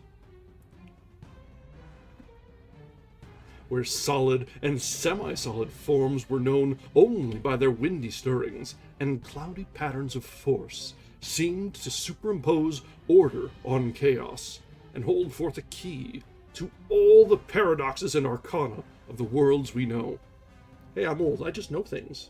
where solid and semi-solid forms were known only by their windy stirrings, and cloudy patterns of force seemed to superimpose order on chaos, and hold forth a key to all the paradoxes and arcana of the worlds we know. Hey, I'm old, I just know things.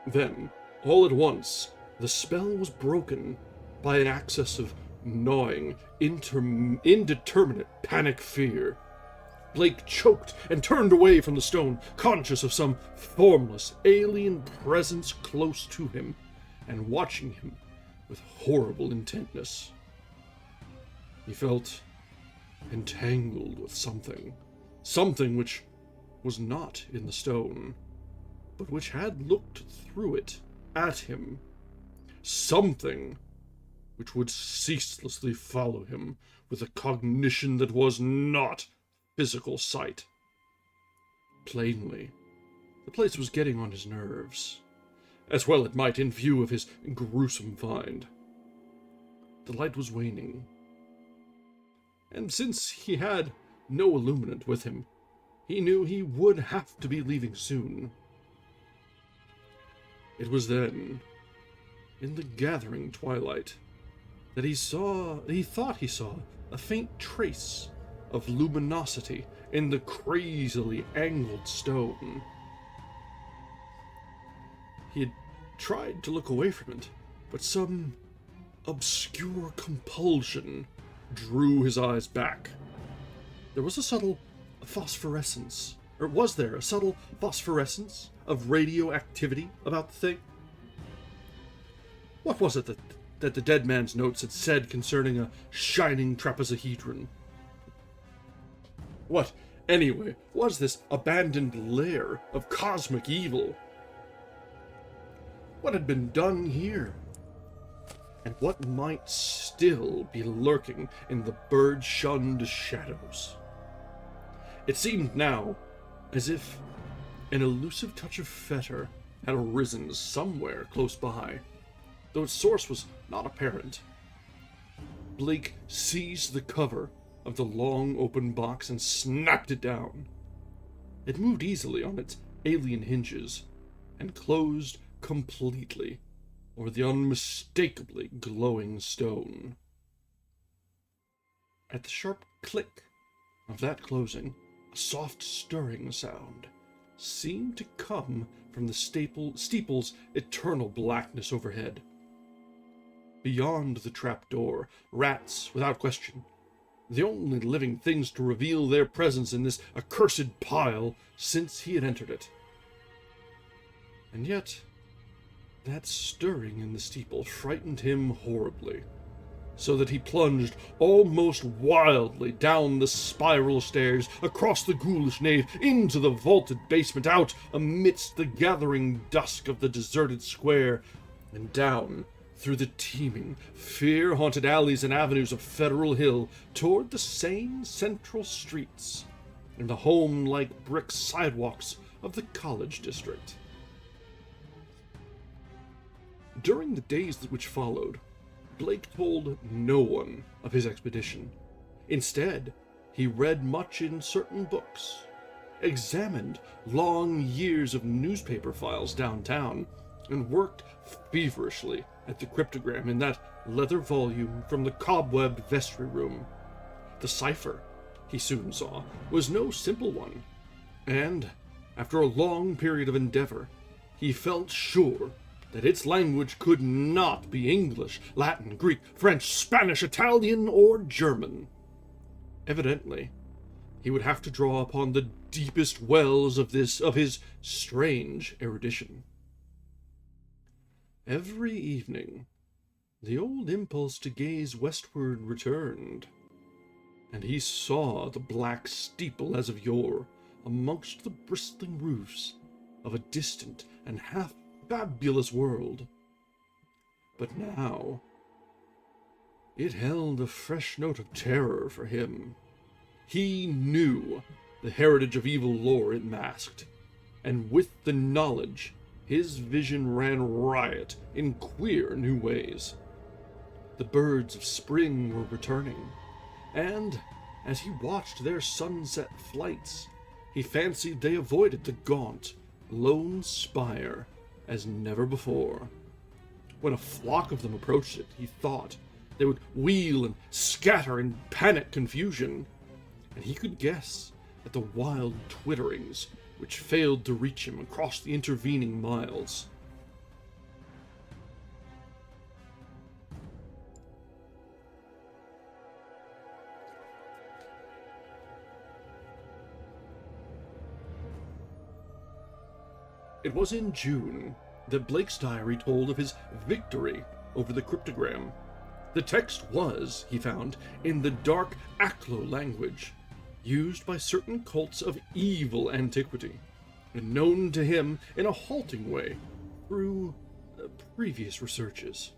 Then, all at once, the spell was broken by an access of gnawing, indeterminate panic fear. Blake choked and turned away from the stone, conscious of some formless, alien presence close to him, and watching him with horrible intentness. He felt entangled with something which was not in the stone, but which had looked through it at him, something which would ceaselessly follow him with a cognition that was not physical sight. Plainly, the place was getting on his nerves, as well it might in view of his gruesome find. The light was waning, and since he had no illuminant with him, he knew he would have to be leaving soon. It was then, in the gathering twilight, that he thought he saw a faint trace of luminosity in the crazily angled stone. He had tried to look away from it, but some obscure compulsion drew his eyes back. There was a subtle phosphorescence, or was there a subtle phosphorescence of radioactivity about the thing? What was it that the dead man's notes had said concerning a shining trapezohedron? What, anyway, was this abandoned lair of cosmic evil? What had been done here? And what might still be lurking in the bird-shunned shadows? It seemed now as if an elusive touch of fetor had arisen somewhere close by, though its source was not apparent. Blake seized the cover of the long open box and snapped it down. It moved easily on its alien hinges, and closed completely over the unmistakably glowing stone. At the sharp click of that closing, a soft stirring sound seemed to come from the steeple's eternal blackness overhead. Beyond the trapdoor, rats, without question, the only living things to reveal their presence in this accursed pile since he had entered it. And yet, that stirring in the steeple frightened him horribly, so that he plunged almost wildly down the spiral stairs, across the ghoulish nave, into the vaulted basement, out amidst the gathering dusk of the deserted square, and down through the teeming, fear-haunted alleys and avenues of Federal Hill, toward the sane central streets and the home-like brick sidewalks of the college district. During the days which followed, Blake told no one of his expedition. Instead, he read much in certain books, examined long years of newspaper files downtown, and worked feverishly at the cryptogram in that leather volume from the cobwebbed vestry room. The cipher, he soon saw, was no simple one, and, after a long period of endeavor, he felt sure that its language could not be English, Latin, Greek, French, Spanish, Italian, or German. Evidently, he would have to draw upon the deepest wells of his strange erudition. Every evening, the old impulse to gaze westward returned, and he saw the black steeple as of yore amongst the bristling roofs of a distant and half fabulous world. But now, it held a fresh note of terror for him. He knew the heritage of evil lore it masked, and with the knowledge, his vision ran riot in queer new ways. The birds of spring were returning, and as he watched their sunset flights, he fancied they avoided the gaunt, lone spire as never before. When a flock of them approached it, he thought they would wheel and scatter in panic confusion, and he could guess at the wild twitterings which failed to reach him across the intervening miles. It was in June that Blake's diary told of his victory over the cryptogram. The text was, he found, in the dark Aklo language, used by certain cults of evil antiquity, and known to him in a halting way through previous researches.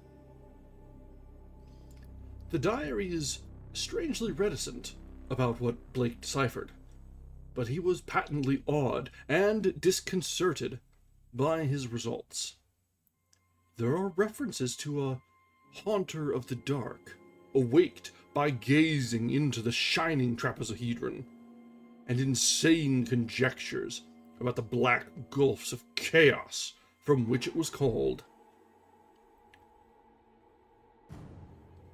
The diary is strangely reticent about what Blake deciphered, but he was patently awed and disconcerted by his results. There are references to a haunter of the dark, awaked by gazing into the shining trapezohedron, and insane conjectures about the black gulfs of chaos from which it was called.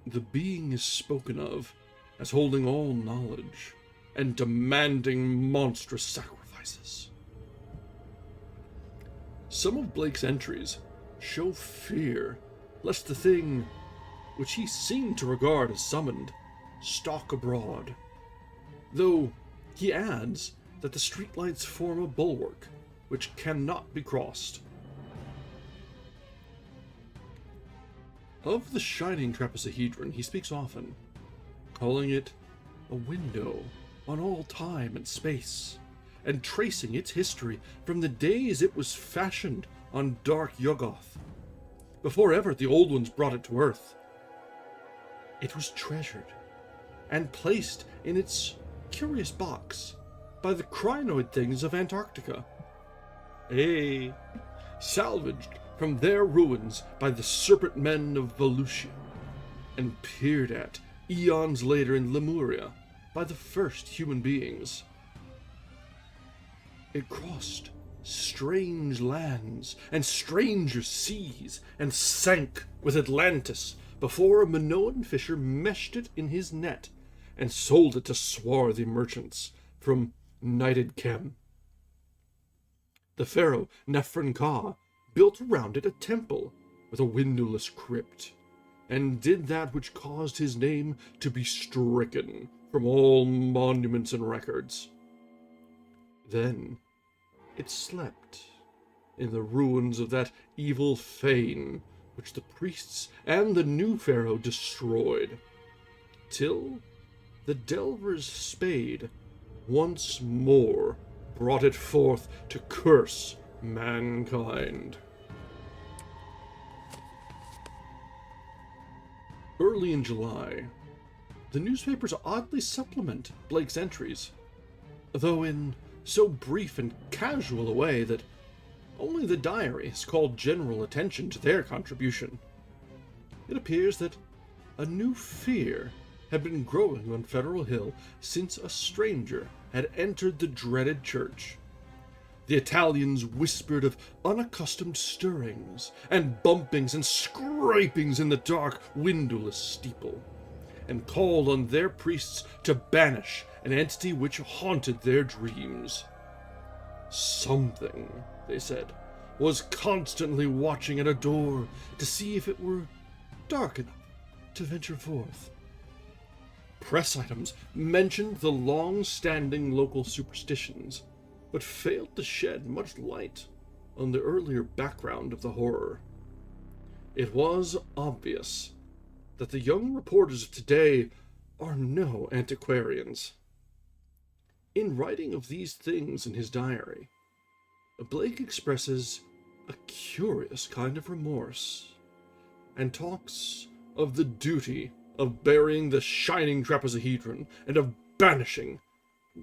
The being is spoken of as holding all knowledge and demanding monstrous sacrifices. Some of Blake's entries show fear lest the thing, which he seemed to regard as summoned, stalk abroad, though he adds that the streetlights form a bulwark which cannot be crossed. Of the shining trapezohedron he speaks often, calling it a window on all time and space, and tracing its history from the days it was fashioned on dark Yuggoth, before ever the old ones brought it to Earth. It was treasured and placed in its curious box by the crinoid things of Antarctica, salvaged from their ruins by the serpent men of Volusia, and peered at eons later in Lemuria by the first human beings. It crossed strange lands and stranger seas, and sank with Atlantis before a Minoan fisher meshed it in his net and sold it to swarthy merchants from Knighted Kem. The pharaoh Neferka built around it a temple with a windowless crypt, and did that which caused his name to be stricken from all monuments and records. Then it slept in the ruins of that evil fane which the priests and the new pharaoh destroyed, till the delver's spade once more brought it forth to curse mankind. Early in July, the newspapers oddly supplement Blake's entries, though in so brief and casual a way that only the diary has called general attention to their contribution. It appears that a new fear had been growing on Federal Hill since a stranger had entered the dreaded church. The Italians whispered of unaccustomed stirrings and bumpings and scrapings in the dark, windowless steeple, and called on their priests to banish an entity which haunted their dreams. Something, they said, was constantly watching at a door to see if it were dark enough to venture forth. Press items mentioned the long-standing local superstitions, but failed to shed much light on the earlier background of the horror. It was obvious that the young reporters of today are no antiquarians. In writing of these things in his diary, Blake expresses a curious kind of remorse and talks of the duty of burying the shining trapezohedron and of banishing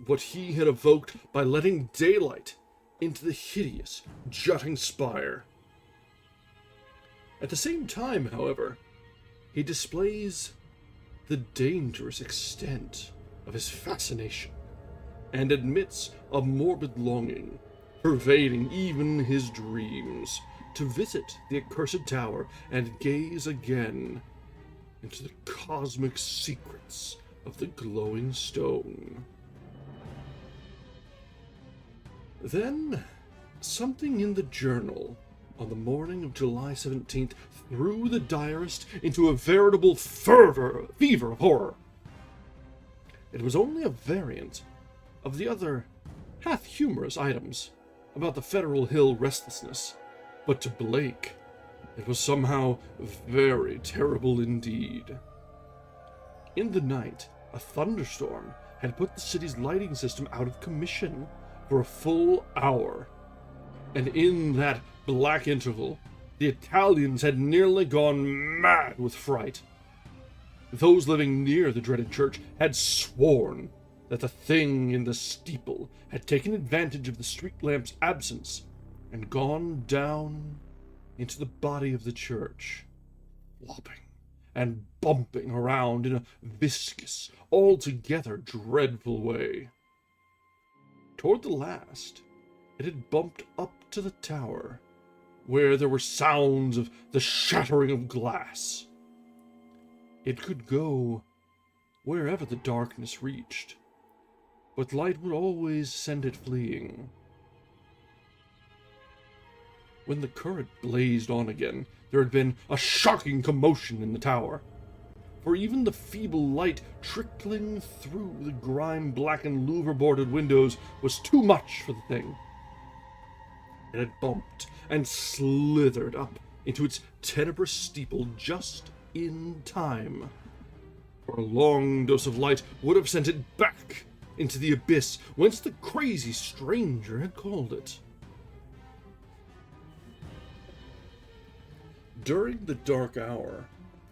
what he had evoked by letting daylight into the hideous, jutting spire. At the same time, however, he displays the dangerous extent of his fascination, and admits a morbid longing, pervading even his dreams, to visit the accursed tower and gaze again into the cosmic secrets of the glowing stone. Then, something in the journal on the morning of July 17th threw the diarist into a veritable fever of horror. It was only a variant of the other half-humorous items about the Federal Hill restlessness, but to Blake, it was somehow very terrible indeed. In the night, a thunderstorm had put the city's lighting system out of commission for a full hour, and in that black interval, the Italians had nearly gone mad with fright. Those living near the dreaded church had sworn that the thing in the steeple had taken advantage of the street lamp's absence and gone down into the body of the church, flopping and bumping around in a viscous, altogether dreadful way. Toward the last, it had bumped up to the tower, where there were sounds of the shattering of glass. It could go wherever the darkness reached, but light would always send it fleeing. When the current blazed on again, there had been a shocking commotion in the tower, for even the feeble light trickling through the grime-blackened louver-boarded windows was too much for the thing. It had bumped and slithered up into its tenebrous steeple just in time, for a long dose of light would have sent it back into the abyss whence the crazy stranger had called it. During the dark hour,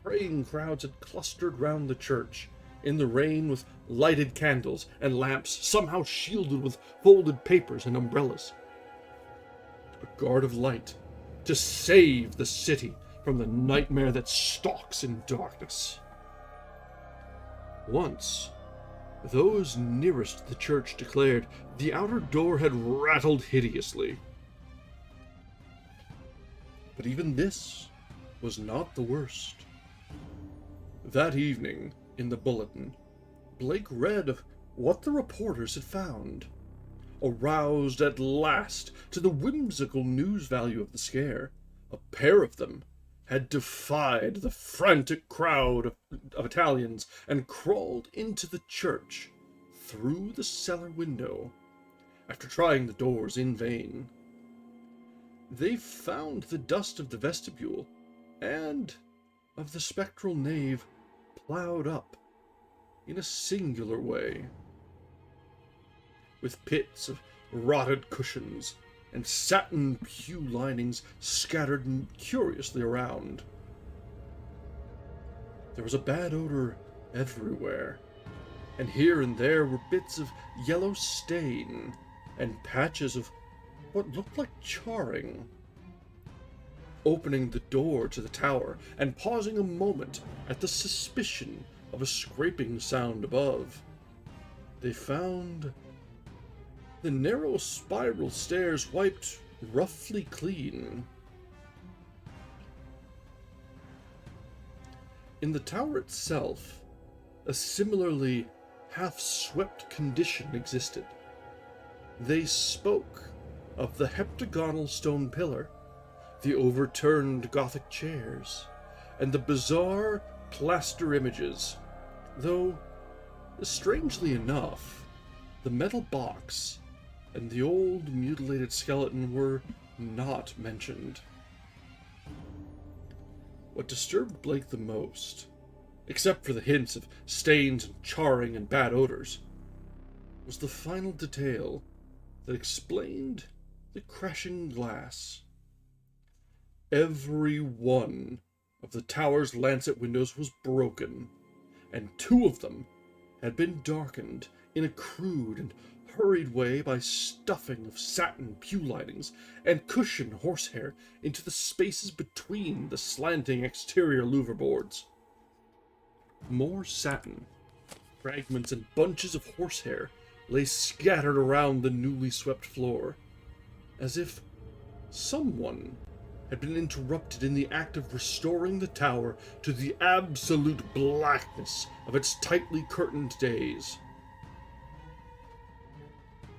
praying crowds had clustered round the church, in the rain with lighted candles and lamps somehow shielded with folded papers and umbrellas. A guard of light to save the city from the nightmare that stalks in darkness. Once, those nearest the church declared the outer door had rattled hideously. But even this was not the worst. That evening, in the bulletin, Blake read of what the reporters had found. Aroused at last to the whimsical news value of the scare, a pair of them had defied the frantic crowd of Italians and crawled into the church through the cellar window, after trying the doors in vain. They found the dust of the vestibule and of the spectral nave plowed up in a singular way, with pits of rotted cushions and satin pew linings scattered curiously around. There was a bad odor everywhere, and here and there were bits of yellow stain and patches of what looked like charring. Opening the door to the tower and pausing a moment at the suspicion of a scraping sound above, they found the narrow spiral stairs wiped roughly clean. In the tower itself, a similarly half-swept condition existed. They spoke of the heptagonal stone pillar, the overturned Gothic chairs, and the bizarre plaster images, though, strangely enough, the metal box and the old mutilated skeleton were not mentioned. What disturbed Blake the most, except for the hints of stains and charring and bad odors, was the final detail that explained the crashing glass. Every one of the tower's lancet windows was broken, and 2 of them had been darkened in a crude and hurried way by stuffing of satin pew linings and cushioned horsehair into the spaces between the slanting exterior louver boards. More satin, fragments and bunches of horsehair lay scattered around the newly swept floor, as if someone had been interrupted in the act of restoring the tower to the absolute blackness of its tightly curtained days.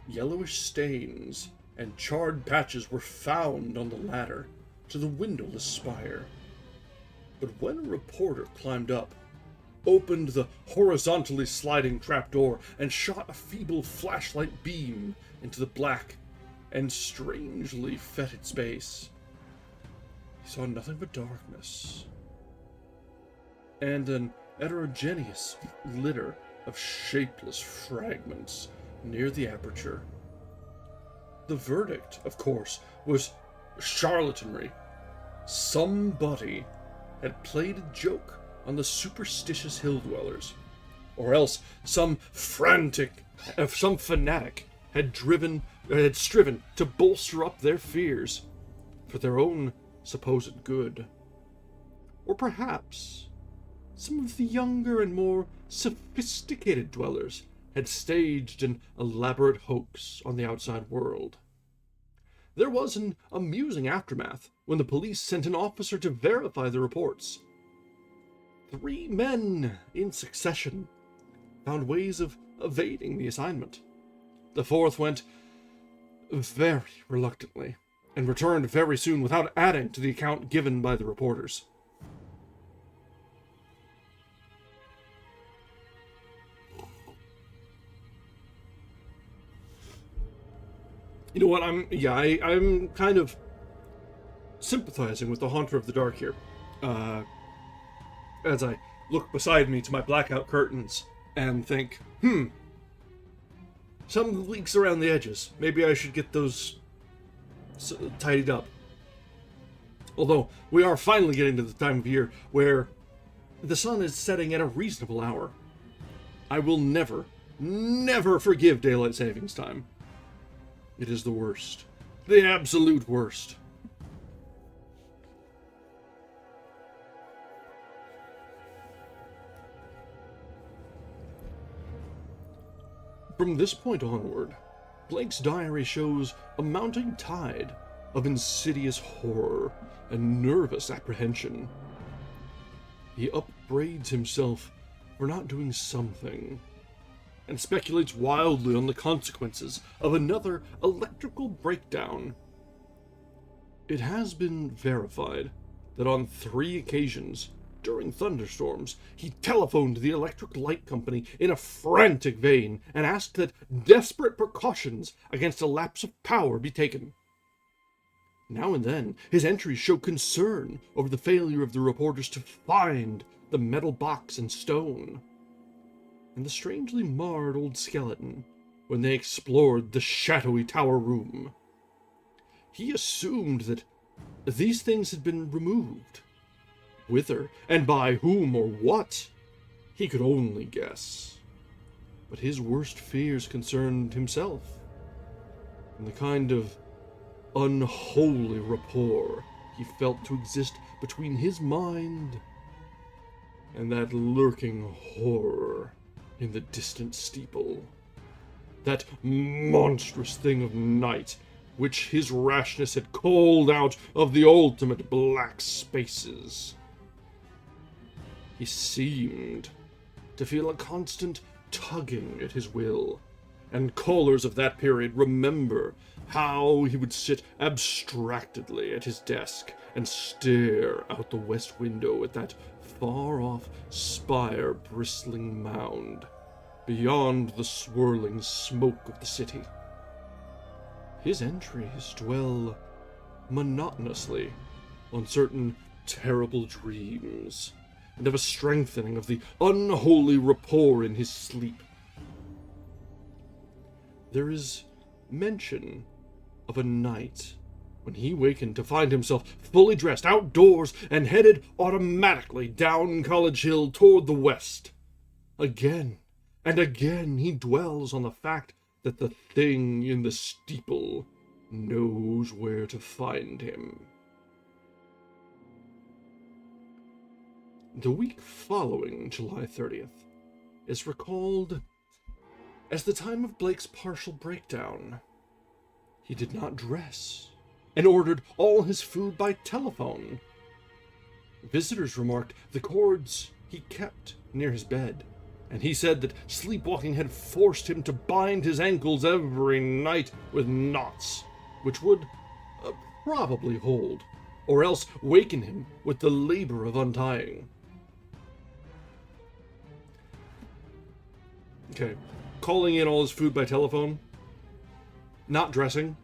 Yellowish stains and charred patches were found on the ladder to the windowless spire. But when a reporter climbed up, opened the horizontally sliding trapdoor, and shot a feeble flashlight beam into the black and strangely fetid space, he saw nothing but darkness and an heterogeneous litter of shapeless fragments near the aperture. The verdict, of course, was charlatanry. Somebody had played a joke on the superstitious hill-dwellers, or else some fanatic had striven to bolster up their fears for their own supposed good. Or perhaps some of the younger and more sophisticated dwellers had staged an elaborate hoax on the outside world. There was an amusing aftermath when the police sent an officer to verify the reports. 3 men in succession found ways of evading the assignment. The 4th went very reluctantly and returned very soon without adding to the account given by the reporters. You know what, I'm kind of sympathizing with the Haunter of the Dark here. As I look beside me to my blackout curtains and think, some leaks around the edges. Maybe I should get those tidied up. Although, we are finally getting to the time of year where the sun is setting at a reasonable hour. I will never forgive daylight savings time. It is the worst. The absolute worst. From this point onward, Blake's diary shows a mounting tide of insidious horror and nervous apprehension. He upbraids himself for not doing something, and speculates wildly on the consequences of another electrical breakdown. It has been verified that on 3 occasions, during thunderstorms, he telephoned the electric light company in a frantic vein and asked that desperate precautions against a lapse of power be taken. Now and then, his entries show concern over the failure of the reporters to find the metal box and stone, and the strangely marred old skeleton when they explored the shadowy tower room. He assumed that these things had been removed. Whither, and by whom or what, he could only guess. But his worst fears concerned himself, and the kind of unholy rapport he felt to exist between his mind and that lurking horror in the distant steeple. That monstrous thing of night which his rashness had called out of the ultimate black spaces. He seemed to feel a constant tugging at his will, and callers of that period remember how he would sit abstractedly at his desk and stare out the west window at that far-off spire-bristling mound beyond the swirling smoke of the city. His entries dwell monotonously on certain terrible dreams, and of a strengthening of the unholy rapport in his sleep. There is mention of a night when he wakened to find himself fully dressed outdoors and headed automatically down College Hill toward the west. Again and again he dwells on the fact that the thing in the steeple knows where to find him. The week following July 30th is recalled as the time of Blake's partial breakdown. He did not dress and ordered all his food by telephone. Visitors remarked the cords he kept near his bed, and he said that sleepwalking had forced him to bind his ankles every night with knots, which would probably hold, or else waken him with the labor of untying. Okay, calling in all his food by telephone, not dressing.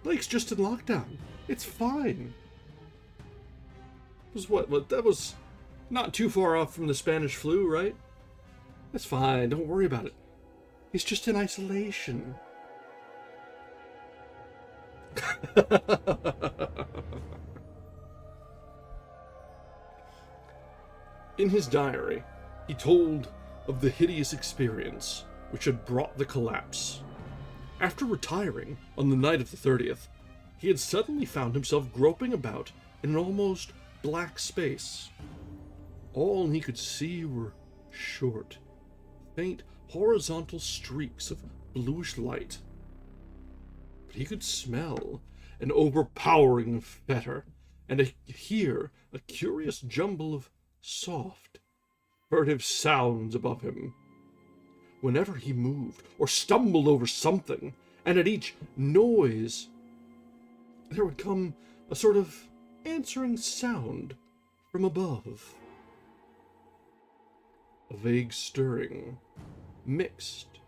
Blake's just in lockdown. It's fine. It was what? That was not too far off from the Spanish flu, right? That's fine. Don't worry about it. He's just in isolation. In his diary, he told of the hideous experience which had brought the collapse. After retiring on the night of the 30th, he had suddenly found himself groping about in an almost black space. All he could see were short, faint, horizontal streaks of bluish light. But he could smell an overpowering fetor and hear a curious jumble of soft, furtive sounds above him. Whenever he moved or stumbled over something, and at each noise, there would come a sort of answering sound from above. A vague stirring, mixed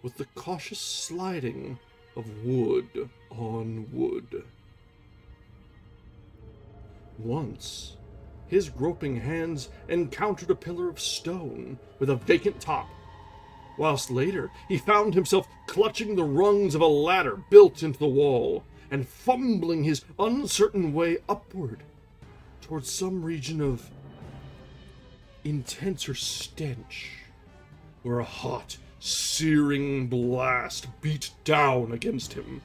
with the cautious sliding of wood on wood. Once, his groping hands encountered a pillar of stone with a vacant top, whilst later he found himself clutching the rungs of a ladder built into the wall and fumbling his uncertain way upward towards some region of intenser stench, where a hot, searing blast beat down against him.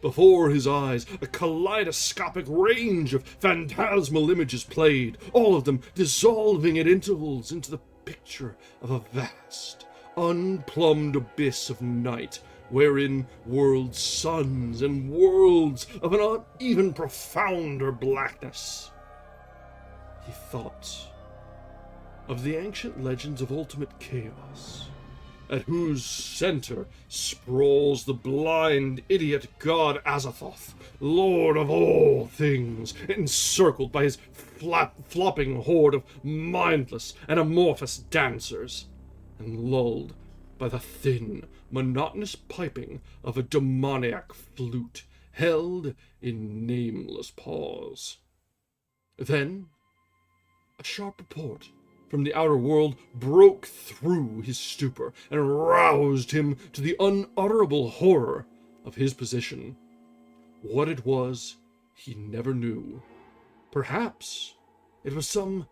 Before his eyes, a kaleidoscopic range of phantasmal images played, all of them dissolving at intervals into the picture of a vast, unplumbed abyss of night, wherein whirled suns and worlds of an even profounder blackness. He thought of the ancient legends of ultimate chaos, at whose center sprawls the blind idiot god Azathoth, lord of all things, encircled by his flopping horde of mindless and amorphous dancers, and lulled by the thin, monotonous piping of a demoniac flute held in nameless paws. Then, a sharp report from the outer world broke through his stupor and roused him to the unutterable horror of his position. What it was, he never knew. Perhaps it was some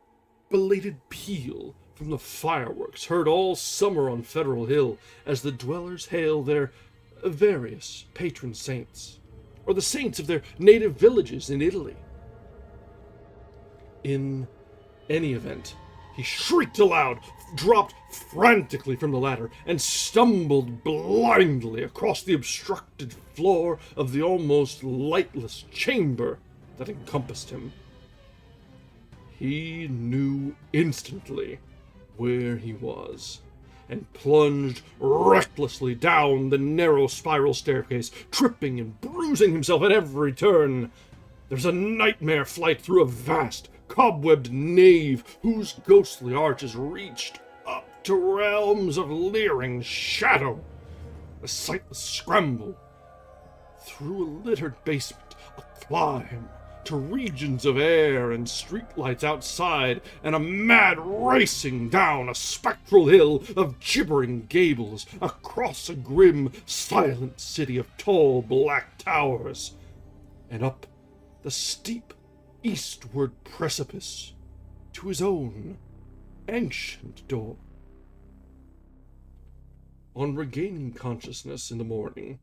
belated peal from the fireworks heard all summer on Federal Hill as the dwellers hail their various patron saints, or the saints of their native villages in Italy. In any event, he shrieked aloud, dropped frantically from the ladder, and stumbled blindly across the obstructed floor of the almost lightless chamber that encompassed him. He knew instantly where he was, and plunged recklessly down the narrow spiral staircase, tripping and bruising himself at every turn. There's a nightmare flight through a vast, cobwebbed nave whose ghostly arches reached up to realms of leering shadow. A sightless scramble through a littered basement, a climb to regions of air and streetlights outside, and a mad racing down a spectral hill of gibbering gables, across a grim, silent city of tall black towers, and up the steep eastward precipice to his own ancient door. On regaining consciousness in the morning,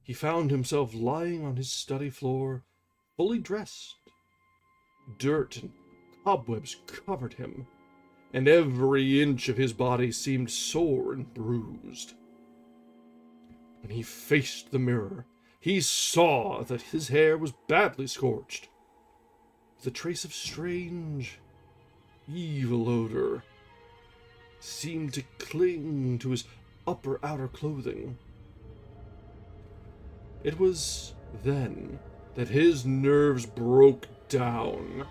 he found himself lying on his study floor, fully dressed. Dirt and cobwebs covered him, and every inch of his body seemed sore and bruised. When he faced the mirror, he saw that his hair was badly scorched, with a trace of strange, evil odor seemed to cling to his outer clothing. It was then that his nerves broke down.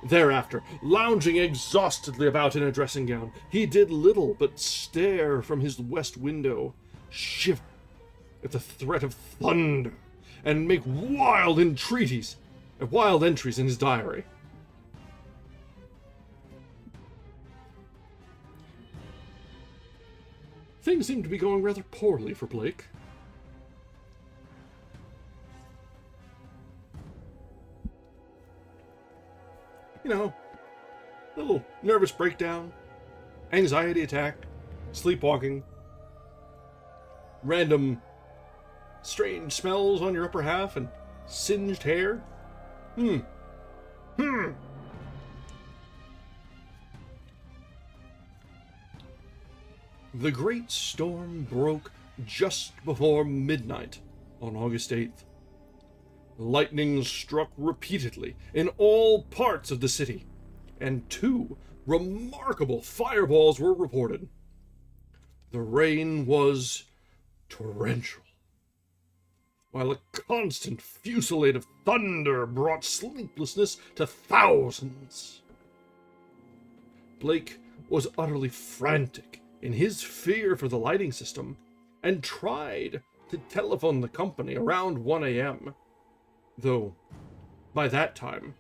Thereafter, lounging exhaustedly about in a dressing gown, he did little but stare from his west window, shiver at the threat of thunder, and make wild entries in his diary. Things seemed to be going rather poorly for Blake. You know, a little nervous breakdown, anxiety attack, sleepwalking, random strange smells on your upper half, and singed hair. The great storm broke just before midnight on August 8th. Lightning struck repeatedly in all parts of the city, and 2 remarkable fireballs were reported. The rain was torrential, while a constant fusillade of thunder brought sleeplessness to thousands. Blake was utterly frantic in his fear for the lighting system, and tried to telephone the company around 1 a.m., though by that time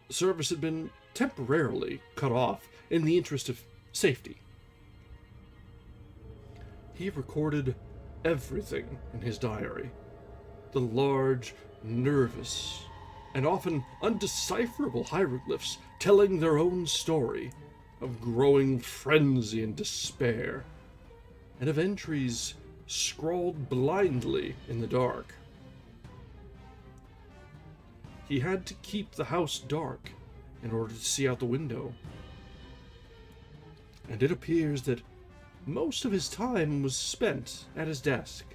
service had been temporarily cut off in the interest of safety. He recorded everything in his diary, the large, nervous, and often undecipherable hieroglyphs telling their own story of growing frenzy and despair, and of entries scrawled blindly in the dark. He had to keep the house dark in order to see out the window, and it appears that most of his time was spent at his desk,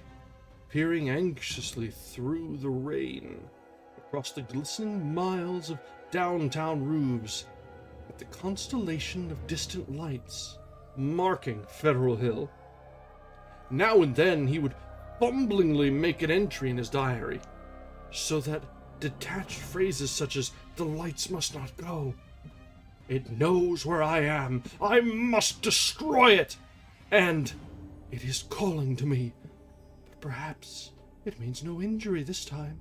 peering anxiously through the rain across the glistening miles of downtown roofs at the constellation of distant lights marking Federal Hill. Now and then he would fumblingly make an entry in his diary, so that detached phrases such as, "The lights must not go," "It knows where I am, I must destroy it," and "It is calling to me, but perhaps it means no injury this time,"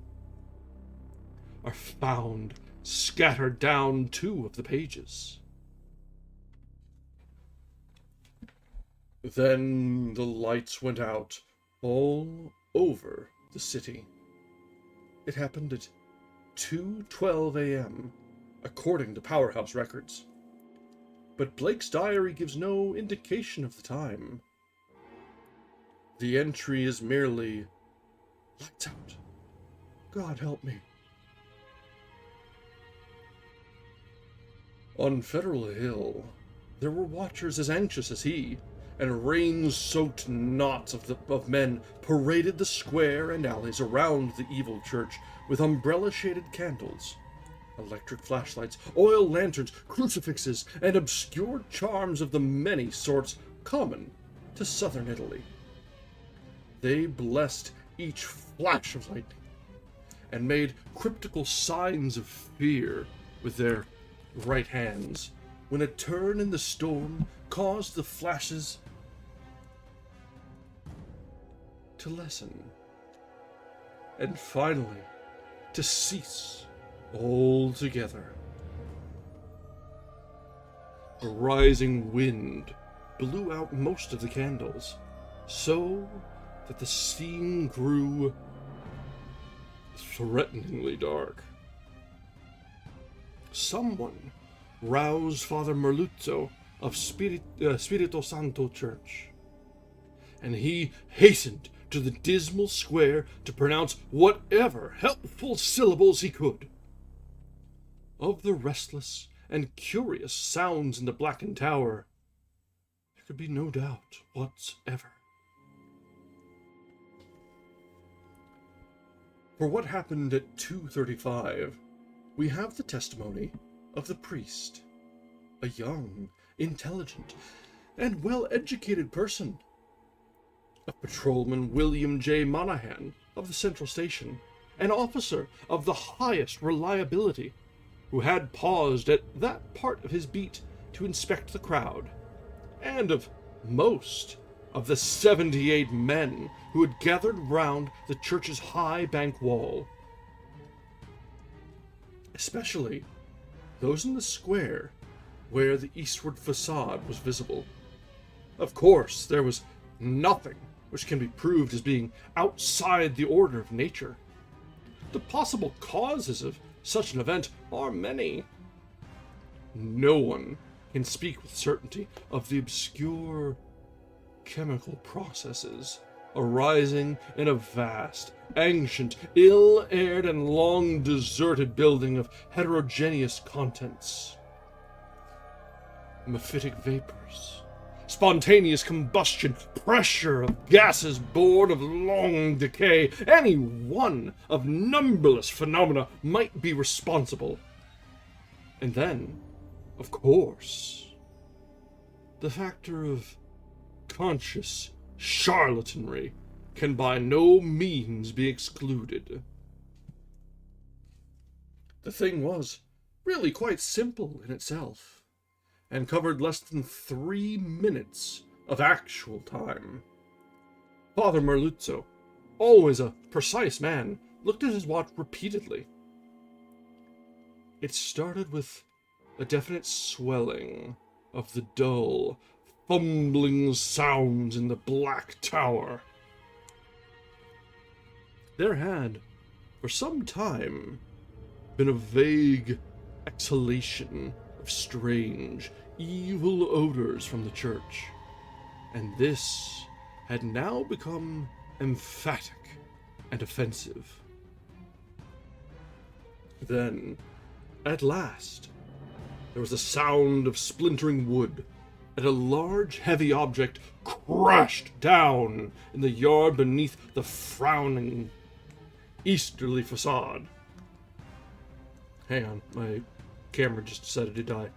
are found scattered down 2 of the pages. Then the lights went out all over the city. It happened at 2:12 a.m., according to Powerhouse records. But Blake's diary gives no indication of the time. The entry is merely, "Lights out. God help me." On Federal Hill, there were watchers as anxious as he, and rain-soaked knots of men paraded the square and alleys around the evil church with umbrella-shaded candles, electric flashlights, oil lanterns, crucifixes, and obscure charms of the many sorts common to southern Italy. They blessed each flash of lightning, and made cryptical signs of fear with their right hands, when a turn in the storm caused the flashes to lessen, and finally to cease all together. A rising wind blew out most of the candles, so that the scene grew threateningly dark. Someone roused Father Merluzzo of Spirito Santo Church, and he hastened to the dismal square to pronounce whatever helpful syllables he could. Of the restless and curious sounds in the blackened tower, there could be no doubt whatsoever. For what happened at 2:35, we have the testimony of the priest, a young, intelligent, and well-educated person, of Patrolman William J. Monahan of the Central Station, an officer of the highest reliability, who had paused at that part of his beat to inspect the crowd, and of most of the 78 men who had gathered round the church's high bank wall, especially those in the square where the eastward facade was visible. Of course, there was nothing which can be proved as being outside the order of nature. The possible causes of such an event are many. No one can speak with certainty of the obscure chemical processes arising in a vast, ancient, ill-aired, and long-deserted building of heterogeneous contents. Mephitic vapors, spontaneous combustion, pressure of gases born of long decay, any one of numberless phenomena might be responsible. And then, of course, the factor of conscious charlatanry can by no means be excluded. The thing was really quite simple in itself, and covered less than 3 minutes of actual time. Father Merluzzo, always a precise man, looked at his watch repeatedly. It started with a definite swelling of the dull, fumbling sounds in the black tower. There had, for some time, been a vague exhalation of strange, evil odors from the church, and this had now become emphatic and offensive. Then, at last, there was a sound of splintering wood, and a large, heavy object crashed down in the yard beneath the frowning easterly facade. Hang on, my camera just decided to die.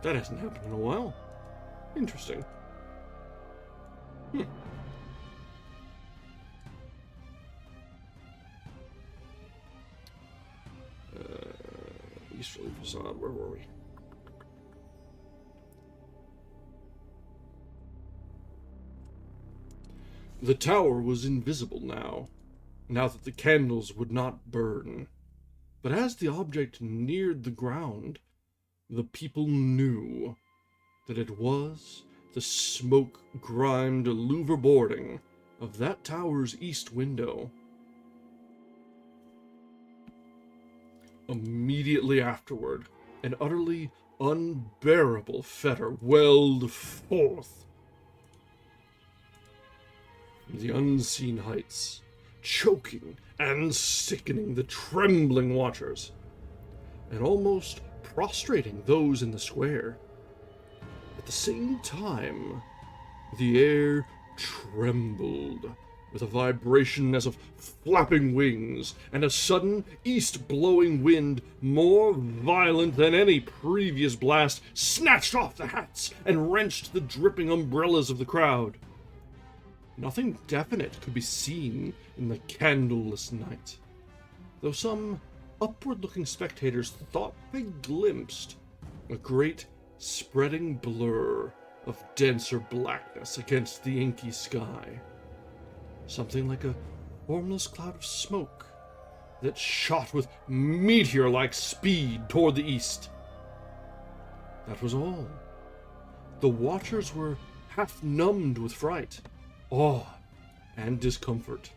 That hasn't happened in a while. Interesting. Easterly facade, where were we? The tower was invisible now that the candles would not burn. But as the object neared the ground, the people knew that it was the smoke-grimed louver boarding of that tower's east window. Immediately afterward, an utterly unbearable fetor welled forth from the unseen heights, choking and sickening the trembling watchers, and almost prostrating those in the square. At the same time, the air trembled with a vibration as of flapping wings, and a sudden east-blowing wind, more violent than any previous blast, snatched off the hats and wrenched the dripping umbrellas of the crowd. Nothing definite could be seen in the candleless night, though some upward-looking spectators thought they glimpsed a great spreading blur of denser blackness against the inky sky. Something like a formless cloud of smoke that shot with meteor-like speed toward the east. That was all. The watchers were half numbed with fright, awe, and discomfort,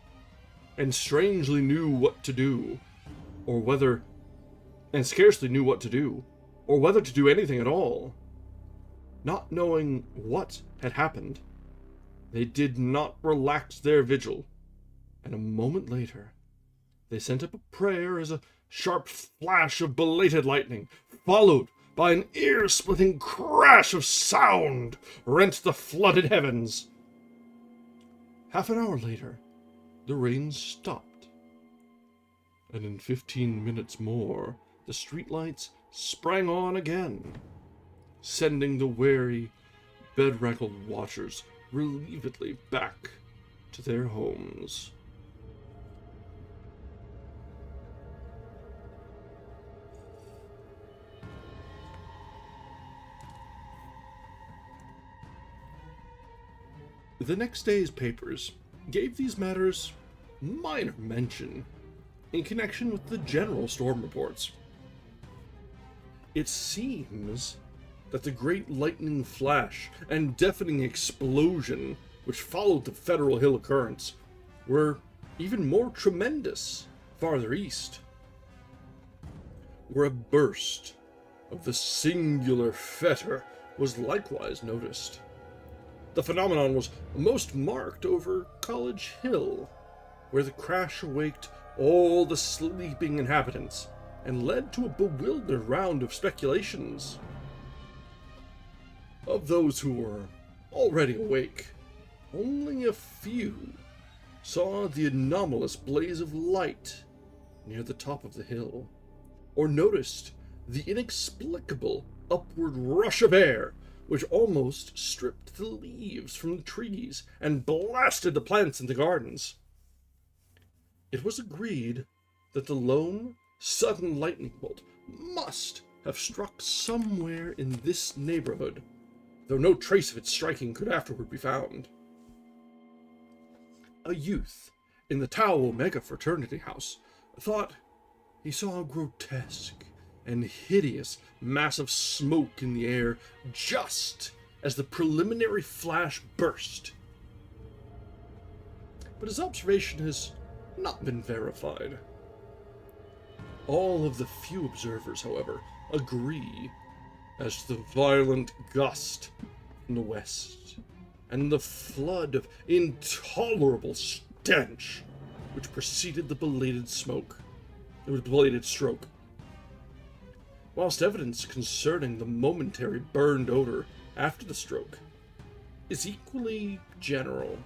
and strangely knew what to do, or whether, and scarcely knew what to do, or whether to do anything at all. Not knowing what had happened, they did not relax their vigil, and a moment later, they sent up a prayer as a sharp flash of belated lightning, followed by an ear-splitting crash of sound, rent the flooded heavens. Half an hour later, the rain stopped, and in 15 minutes more, the streetlights sprang on again, sending the wary, bedraggled watchers relievedly back to their homes. The next day's papers gave these matters minor mention in connection with the general storm reports. It seems that the great lightning flash and deafening explosion which followed the Federal Hill occurrence were even more tremendous farther east, where a burst of the singular fetor was likewise noticed. The phenomenon was most marked over College Hill, where the crash awaked all the sleeping inhabitants and led to a bewildered round of speculations. Of those who were already awake, only a few saw the anomalous blaze of light near the top of the hill, or noticed the inexplicable upward rush of air which almost stripped the leaves from the trees and blasted the plants in the gardens. It was agreed that the lone, sudden lightning bolt must have struck somewhere in this neighborhood, though no trace of its striking could afterward be found. A youth in the Tau Omega fraternity house thought he saw a grotesque and hideous mass of smoke in the air just as the preliminary flash burst. But his observation has not been verified. All of the few observers, however, agree as to the violent gust from the west and the flood of intolerable stench which preceded the belated stroke. Whilst evidence concerning the momentary burned odor after the stroke is equally general.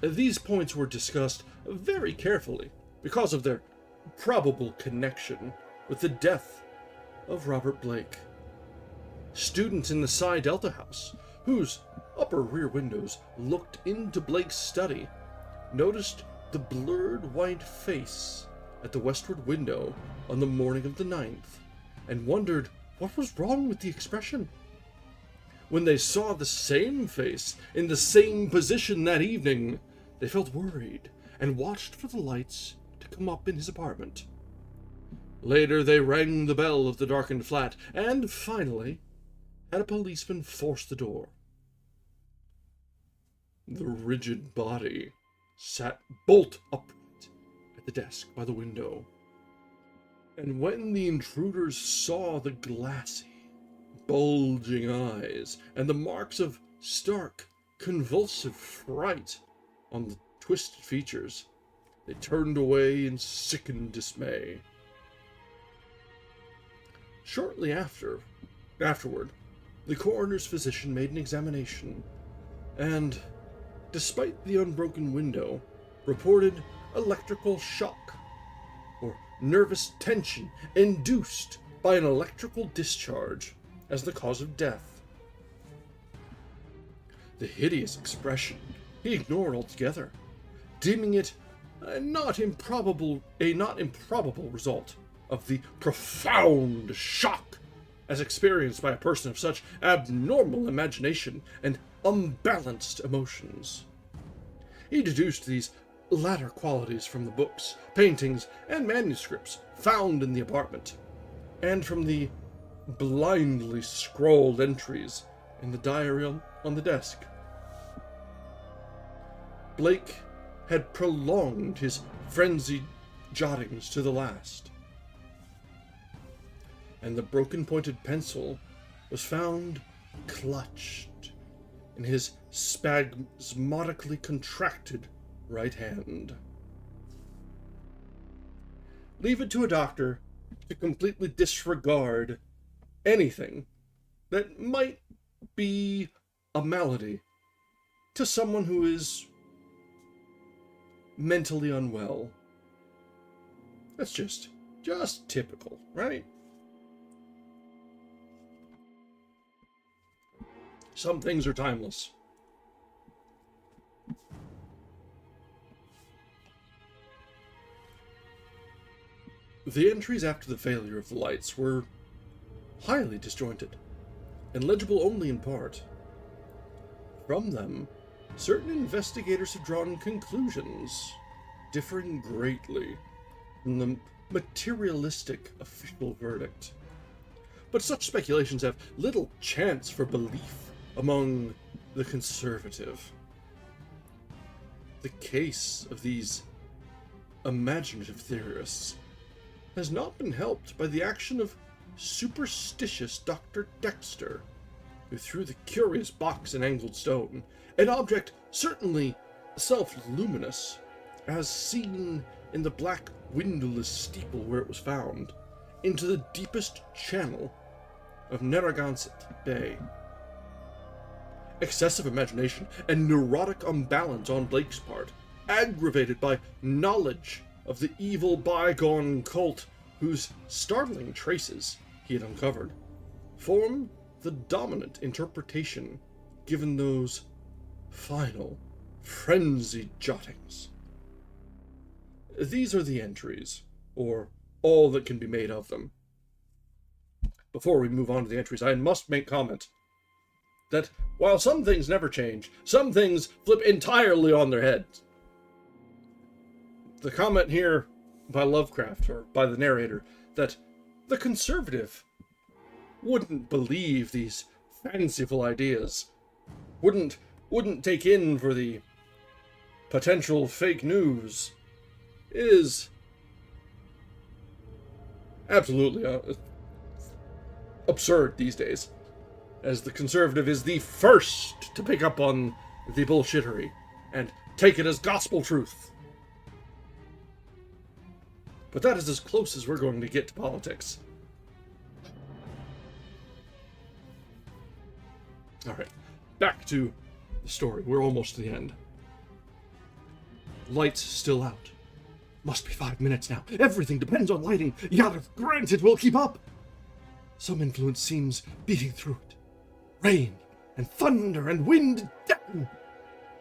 These points were discussed very carefully because of their probable connection with the death of Robert Blake. Students in the Psi Delta house, whose upper rear windows looked into Blake's study, noticed the blurred white face at the westward window on the morning of the 9th, and wondered what was wrong with the expression. When they saw the same face in the same position that evening, they felt worried and watched for the lights to come up in his apartment. Later they rang the bell of the darkened flat, and finally had a policeman force the door. The rigid body sat bolt upright at the desk by the window, and when the intruders saw the glassy, bulging eyes and the marks of stark, convulsive fright on the twisted features, they turned away in sickened dismay. Shortly afterward, the coroner's physician made an examination, and, despite the unbroken window, reported electrical shock, or nervous tension induced by an electrical discharge, as the cause of death. The hideous expression he ignored altogether, deeming it a not improbable result of the profound shock as experienced by a person of such abnormal imagination and unbalanced emotions. He deduced these latter qualities from the books, paintings, and manuscripts found in the apartment, and from the blindly scrawled entries in the diary on the desk. Blake had prolonged his frenzied jottings to the last, and the broken-pointed pencil was found clutched in his spasmodically contracted right hand. Leave it to a doctor to completely disregard anything that might be a malady to someone who is mentally unwell. That's just typical, right? Some things are timeless. The entries after the failure of the lights were highly disjointed, and legible only in part. From them, certain investigators have drawn conclusions differing greatly from the materialistic official verdict. But such speculations have little chance for belief among the conservative. The case of these imaginative theorists has not been helped by the action of superstitious Dr. Dexter, who threw the curious box in angled stone, an object certainly self-luminous, as seen in the black windowless steeple where it was found, into the deepest channel of Narragansett Bay. Excessive imagination and neurotic unbalance on Blake's part, aggravated by knowledge of the evil bygone cult whose startling traces he had uncovered, form the dominant interpretation given those final, frenzied jottings. These are the entries, or all that can be made of them. Before we move on to the entries, I must make comment that while some things never change, some things flip entirely on their heads. The comment here by Lovecraft, or by the narrator, that the conservative wouldn't believe these fanciful ideas, wouldn't take in for the potential fake news, is absolutely absurd these days, as the conservative is the first to pick up on the bullshittery and take it as gospel truth. But that is as close as we're going to get to politics. Alright, back to the story. We're almost to the end. Lights still out. Must be 5 minutes now. Everything depends on lighting. Yada, granted, we'll keep up. Some influence seems beating through it. Rain and thunder and wind down.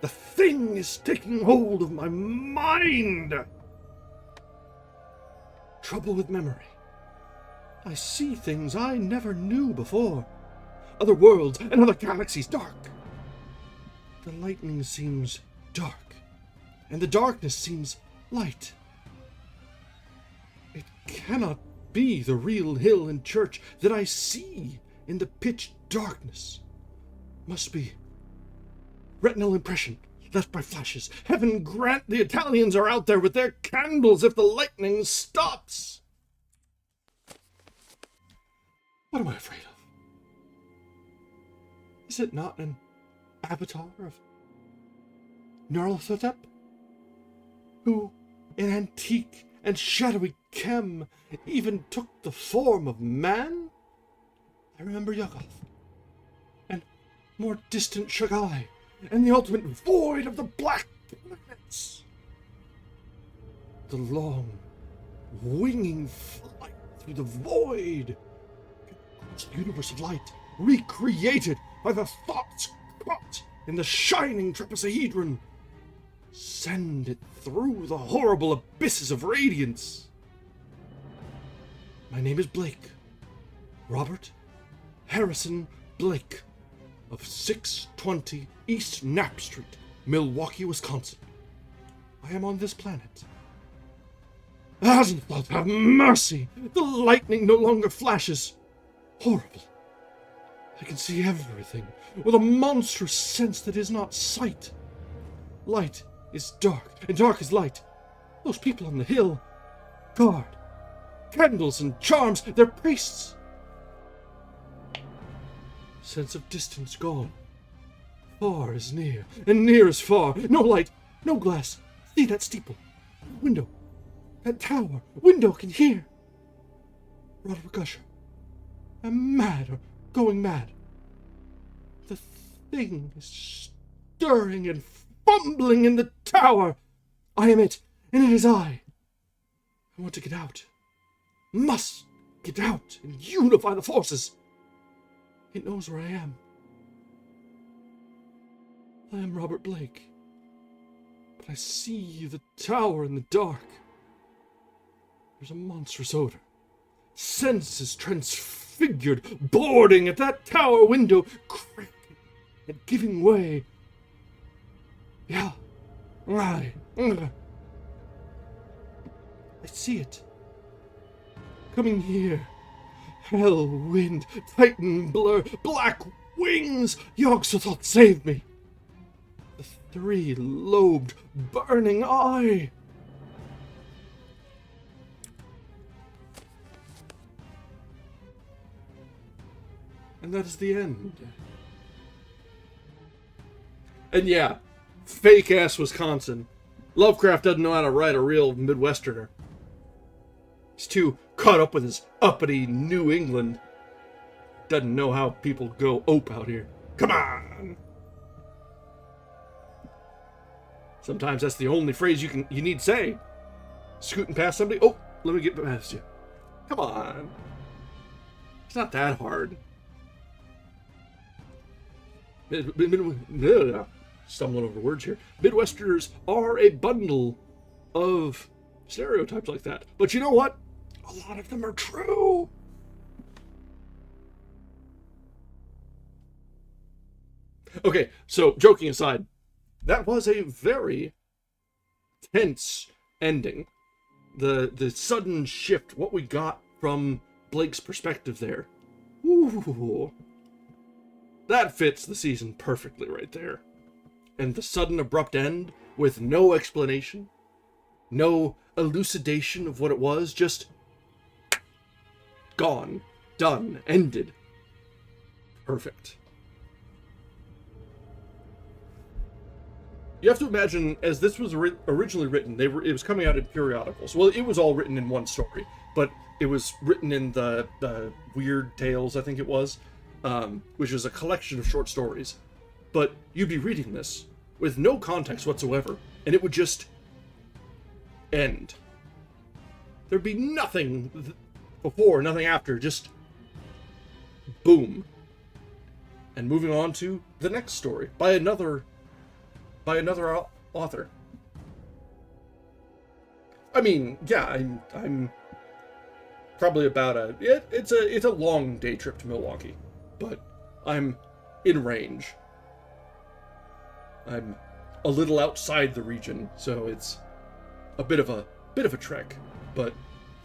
The thing is taking hold of my mind. Trouble with memory. I see things I never knew before. Other worlds and other galaxies dark. The lightning seems dark, and the darkness seems light. It cannot be the real hill and church that I see in the pitch darkness. Must be retinal impression left by flashes. Heaven grant the Italians are out there with their candles if the lightning stops. What am I afraid of? Is it not an avatar of Nyarlathotep, who, in antique and shadowy Kem, even took the form of man? I remember Yuggoth, and more distant Shagai, and the ultimate void of the black planets. The long, winging flight through the void, the universe of light, recreated by the thoughts caught in the shining trapezohedron. Send it through the horrible abysses of radiance. My name is Blake. Robert Harrison Blake of 620 East Knapp Street, Milwaukee, Wisconsin. I am on this planet. Azeroth, have mercy! The lightning no longer flashes. Horrible. I can see everything with a monstrous sense that is not sight. Light is dark, and dark is light. Those people on the hill, guard, candles and charms, they're priests. Sense of distance gone. Far is near, and near is far. No light, no glass. See that steeple, window, that tower, window can hear. Roderick Usher, I'm mad or going mad. The thing is stirring and fumbling in the tower. I am it, and it is I. I want to get out. Must get out and unify the forces. It knows where I am. I am Robert Blake. But I see the tower in the dark. There's a monstrous odor. Senses transfigured, boarding at that tower window, cracking and giving way. Yeah, I see it. Coming here. Hell, wind, titan blur, black wings! Yogg-Sothoth, save me! The three-lobed, burning eye! And that is the end. And yeah, fake-ass Wisconsin. Lovecraft doesn't know how to write a real Midwesterner. He's too caught up with his uppity New England. Doesn't know how people go ope out here. Come on! Sometimes that's the only phrase you need to say. Scooting past somebody. Oh, let me get past you. Come on. It's not that hard. Stumbling over words here. Midwesterners are a bundle of stereotypes like that. But you know what? A lot of them are true. Okay, so joking aside, that was a very tense ending. The sudden shift, what we got from Blake's perspective there. Ooh. That fits the season perfectly right there. And the sudden abrupt end with no explanation, no elucidation of what it was, just gone, done, ended. Perfect. You have to imagine, as this was originally written, it was coming out in periodicals. Well, it was all written in one story, but it was written in the Weird Tales, I think it was, which is a collection of short stories. But you'd be reading this with no context whatsoever, and it would just end. There'd be nothing before, nothing after, just boom. And moving on to the next story by another author. I mean, yeah, I'm probably about it's a long day trip to Milwaukee, but I'm in range. I'm a little outside the region, so it's a bit of a trek, but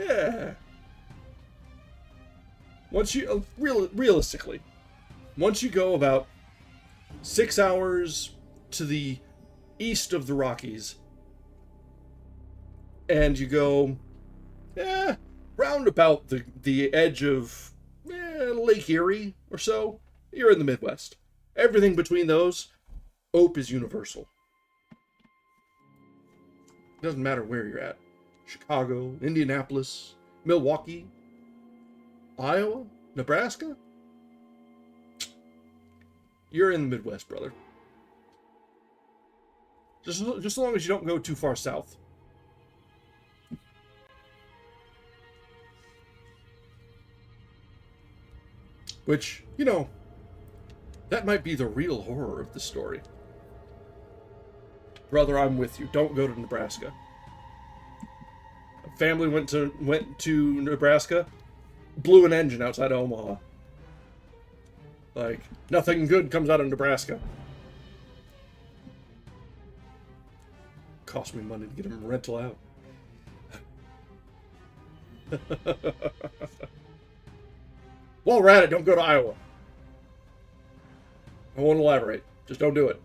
yeah. Once you realistically, once you go about 6 hours to the east of the Rockies, and you go round about the edge of Lake Erie or so, you're in the Midwest. Everything between those, ope is universal. Doesn't matter where you're at. Chicago, Indianapolis, Milwaukee, Iowa, Nebraska. You're in the Midwest, brother. Just as long as you don't go too far south. Which, you know, that might be the real horror of the story. Brother, I'm with you. Don't go to Nebraska. A family went to Nebraska, blew an engine outside of Omaha. Like, nothing good comes out of Nebraska. Cost me money to get him a rental out. While we're at it, don't go to Iowa. I won't elaborate. Just don't do it.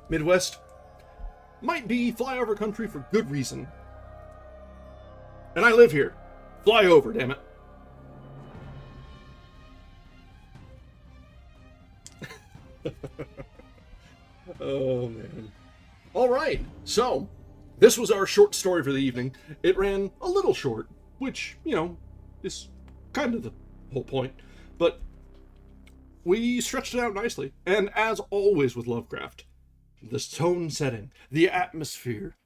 Midwest might be flyover country for good reason. And I live here. Fly over, damn it. Oh, man. All right. So, this was our short story for the evening. It ran a little short, which, you know, is kind of the whole point. But we stretched it out nicely. And as always with Lovecraft, the tone setting, the atmosphere,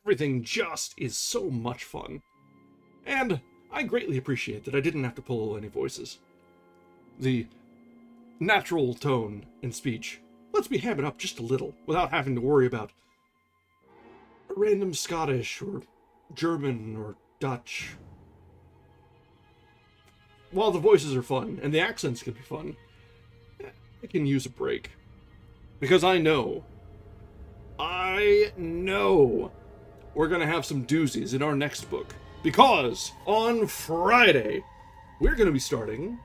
everything just is so much fun. And I greatly appreciate that I didn't have to pull any voices. The natural tone in speech lets me ham it up just a little without having to worry about a random Scottish or German or Dutch. While the voices are fun and the accents can be fun, I can use a break. Because I know we're going to have some doozies in our next book. Because on Friday, we're going to be starting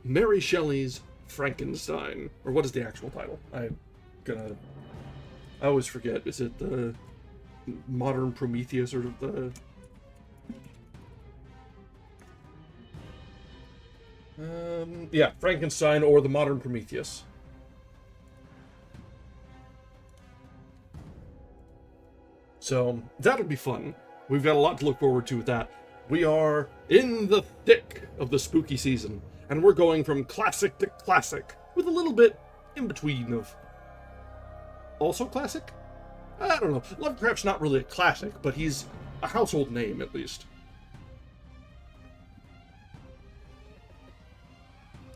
Mary Shelley's Frankenstein. Or what is the actual title? I always forget. Is it the Modern Prometheus or the... yeah, Frankenstein or the Modern Prometheus. So, that'll be fun. We've got a lot to look forward to with that. We are in the thick of the spooky season, and we're going from classic to classic, with a little bit in between of also classic? I don't know. Lovecraft's not really a classic, but he's a household name, at least.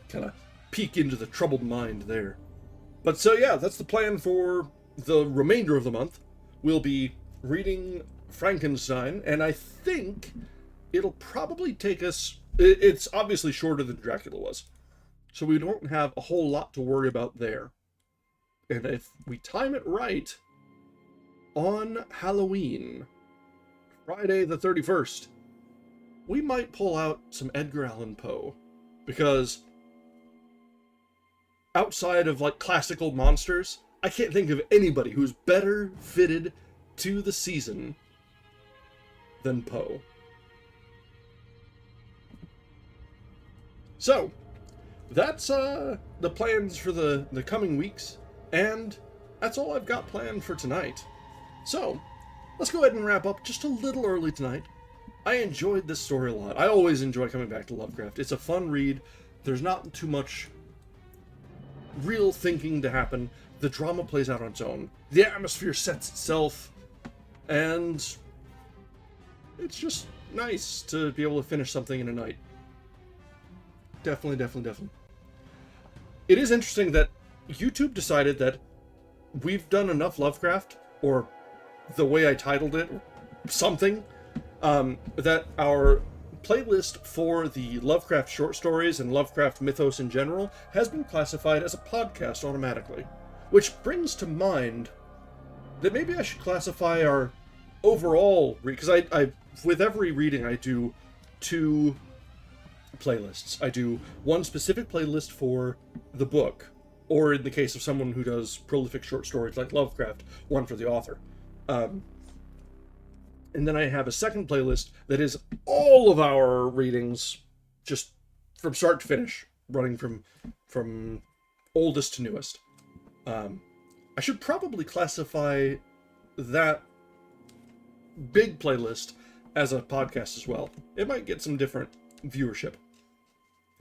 Kind of peek into the troubled mind there. But so yeah, that's the plan for the remainder of the month. We'll be reading Frankenstein, and I think it'll probably take us... It's obviously shorter than Dracula was, so we don't have a whole lot to worry about there. And if we time it right, on Halloween, Friday the 31st, we might pull out some Edgar Allan Poe, because outside of, like, classical monsters, I can't think of anybody who's better fitted to the season than Poe. So, that's the plans for the coming weeks, and that's all I've got planned for tonight. So, let's go ahead and wrap up just a little early tonight. I enjoyed this story a lot. I always enjoy coming back to Lovecraft. It's a fun read. There's not too much real thinking to happen. The drama plays out on its own. The atmosphere sets itself. And it's just nice to be able to finish something in a night. Definitely. It is interesting that YouTube decided that we've done enough Lovecraft, or the way I titled it, something, that our playlist for the Lovecraft short stories and Lovecraft mythos in general has been classified as a podcast automatically. Which brings to mind that maybe I should classify our overall because I with every reading I do 2 playlists. I do one specific playlist for the book, or in the case of someone who does prolific short stories like Lovecraft, one for the author. And then I have a second playlist that is all of our readings, just from start to finish, running from oldest to newest. I should probably classify that big playlist as a podcast as well. It might get some different viewership.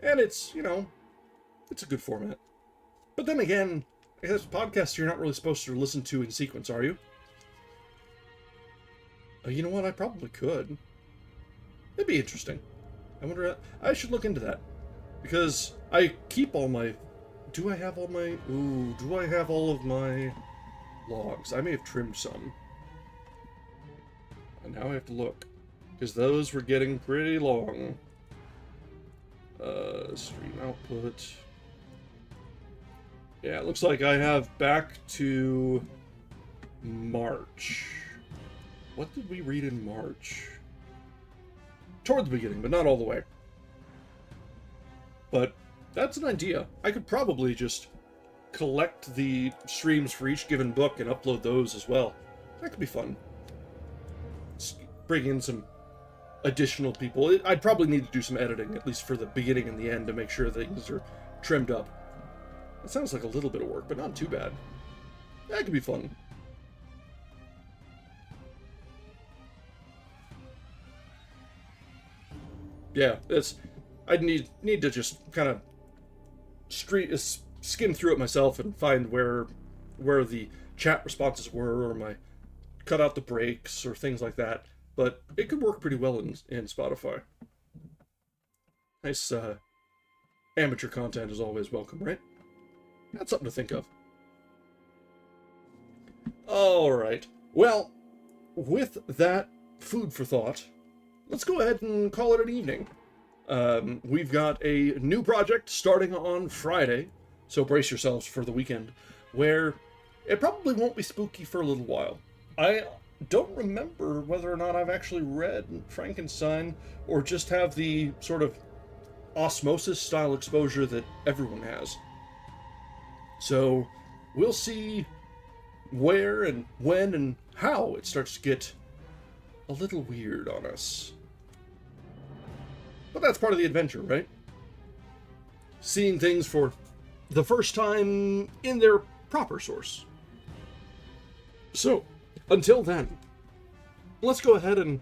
And it's, it's a good format. But then again, I guess podcasts you're not really supposed to listen to in sequence, are you? You know what? I probably could. It'd be interesting. I wonder, I should look into that. Because I keep all my... Do I have all my... Ooh, do I have all of my logs? I may have trimmed some. And now I have to look. Because those were getting pretty long. Stream output. Yeah, it looks like I have back to March. What did we read in March? Toward the beginning, but not all the way. But that's an idea. I could probably just collect the streams for each given book and upload those as well. That could be fun. Bring in some additional people. I'd probably need to do some editing, at least for the beginning and the end, to make sure things are trimmed up. It sounds like a little bit of work, but not too bad. That could be fun. Yeah, I'd need to just kind of skim through it myself and find where the chat responses were, or my cut out the breaks or things like that. But it could work pretty well in Spotify. Nice amateur content is always welcome, right? That's something to think of. Alright. Well, with that food for thought, let's go ahead and call it an evening. We've got a new project starting on Friday, so brace yourselves for the weekend, where it probably won't be spooky for a little while. I don't remember whether or not I've actually read Frankenstein, or just have the sort of osmosis style exposure that everyone has. So we'll see where and when and how it starts to get a little weird on us. But that's part of the adventure, right? Seeing things for the first time in their proper source. So, until then, let's go ahead and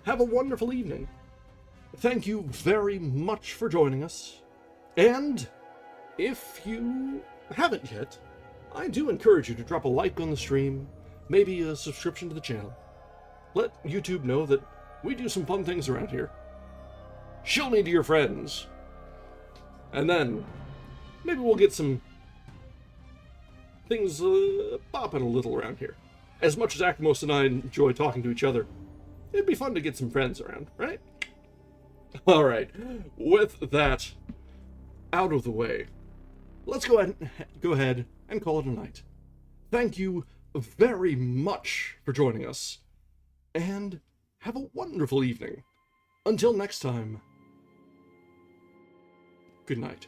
have a wonderful evening. Thank you very much for joining us. And if you haven't yet, I do encourage you to drop a like on the stream, maybe a subscription to the channel. Let YouTube know that we do some fun things around here. Shill me to your friends. And then, maybe we'll get some things popping a little around here. As much as Acmos and I enjoy talking to each other, it'd be fun to get some friends around, right? Alright, with that out of the way, let's go ahead and call it a night. Thank you very much for joining us, and have a wonderful evening. Until next time, good night.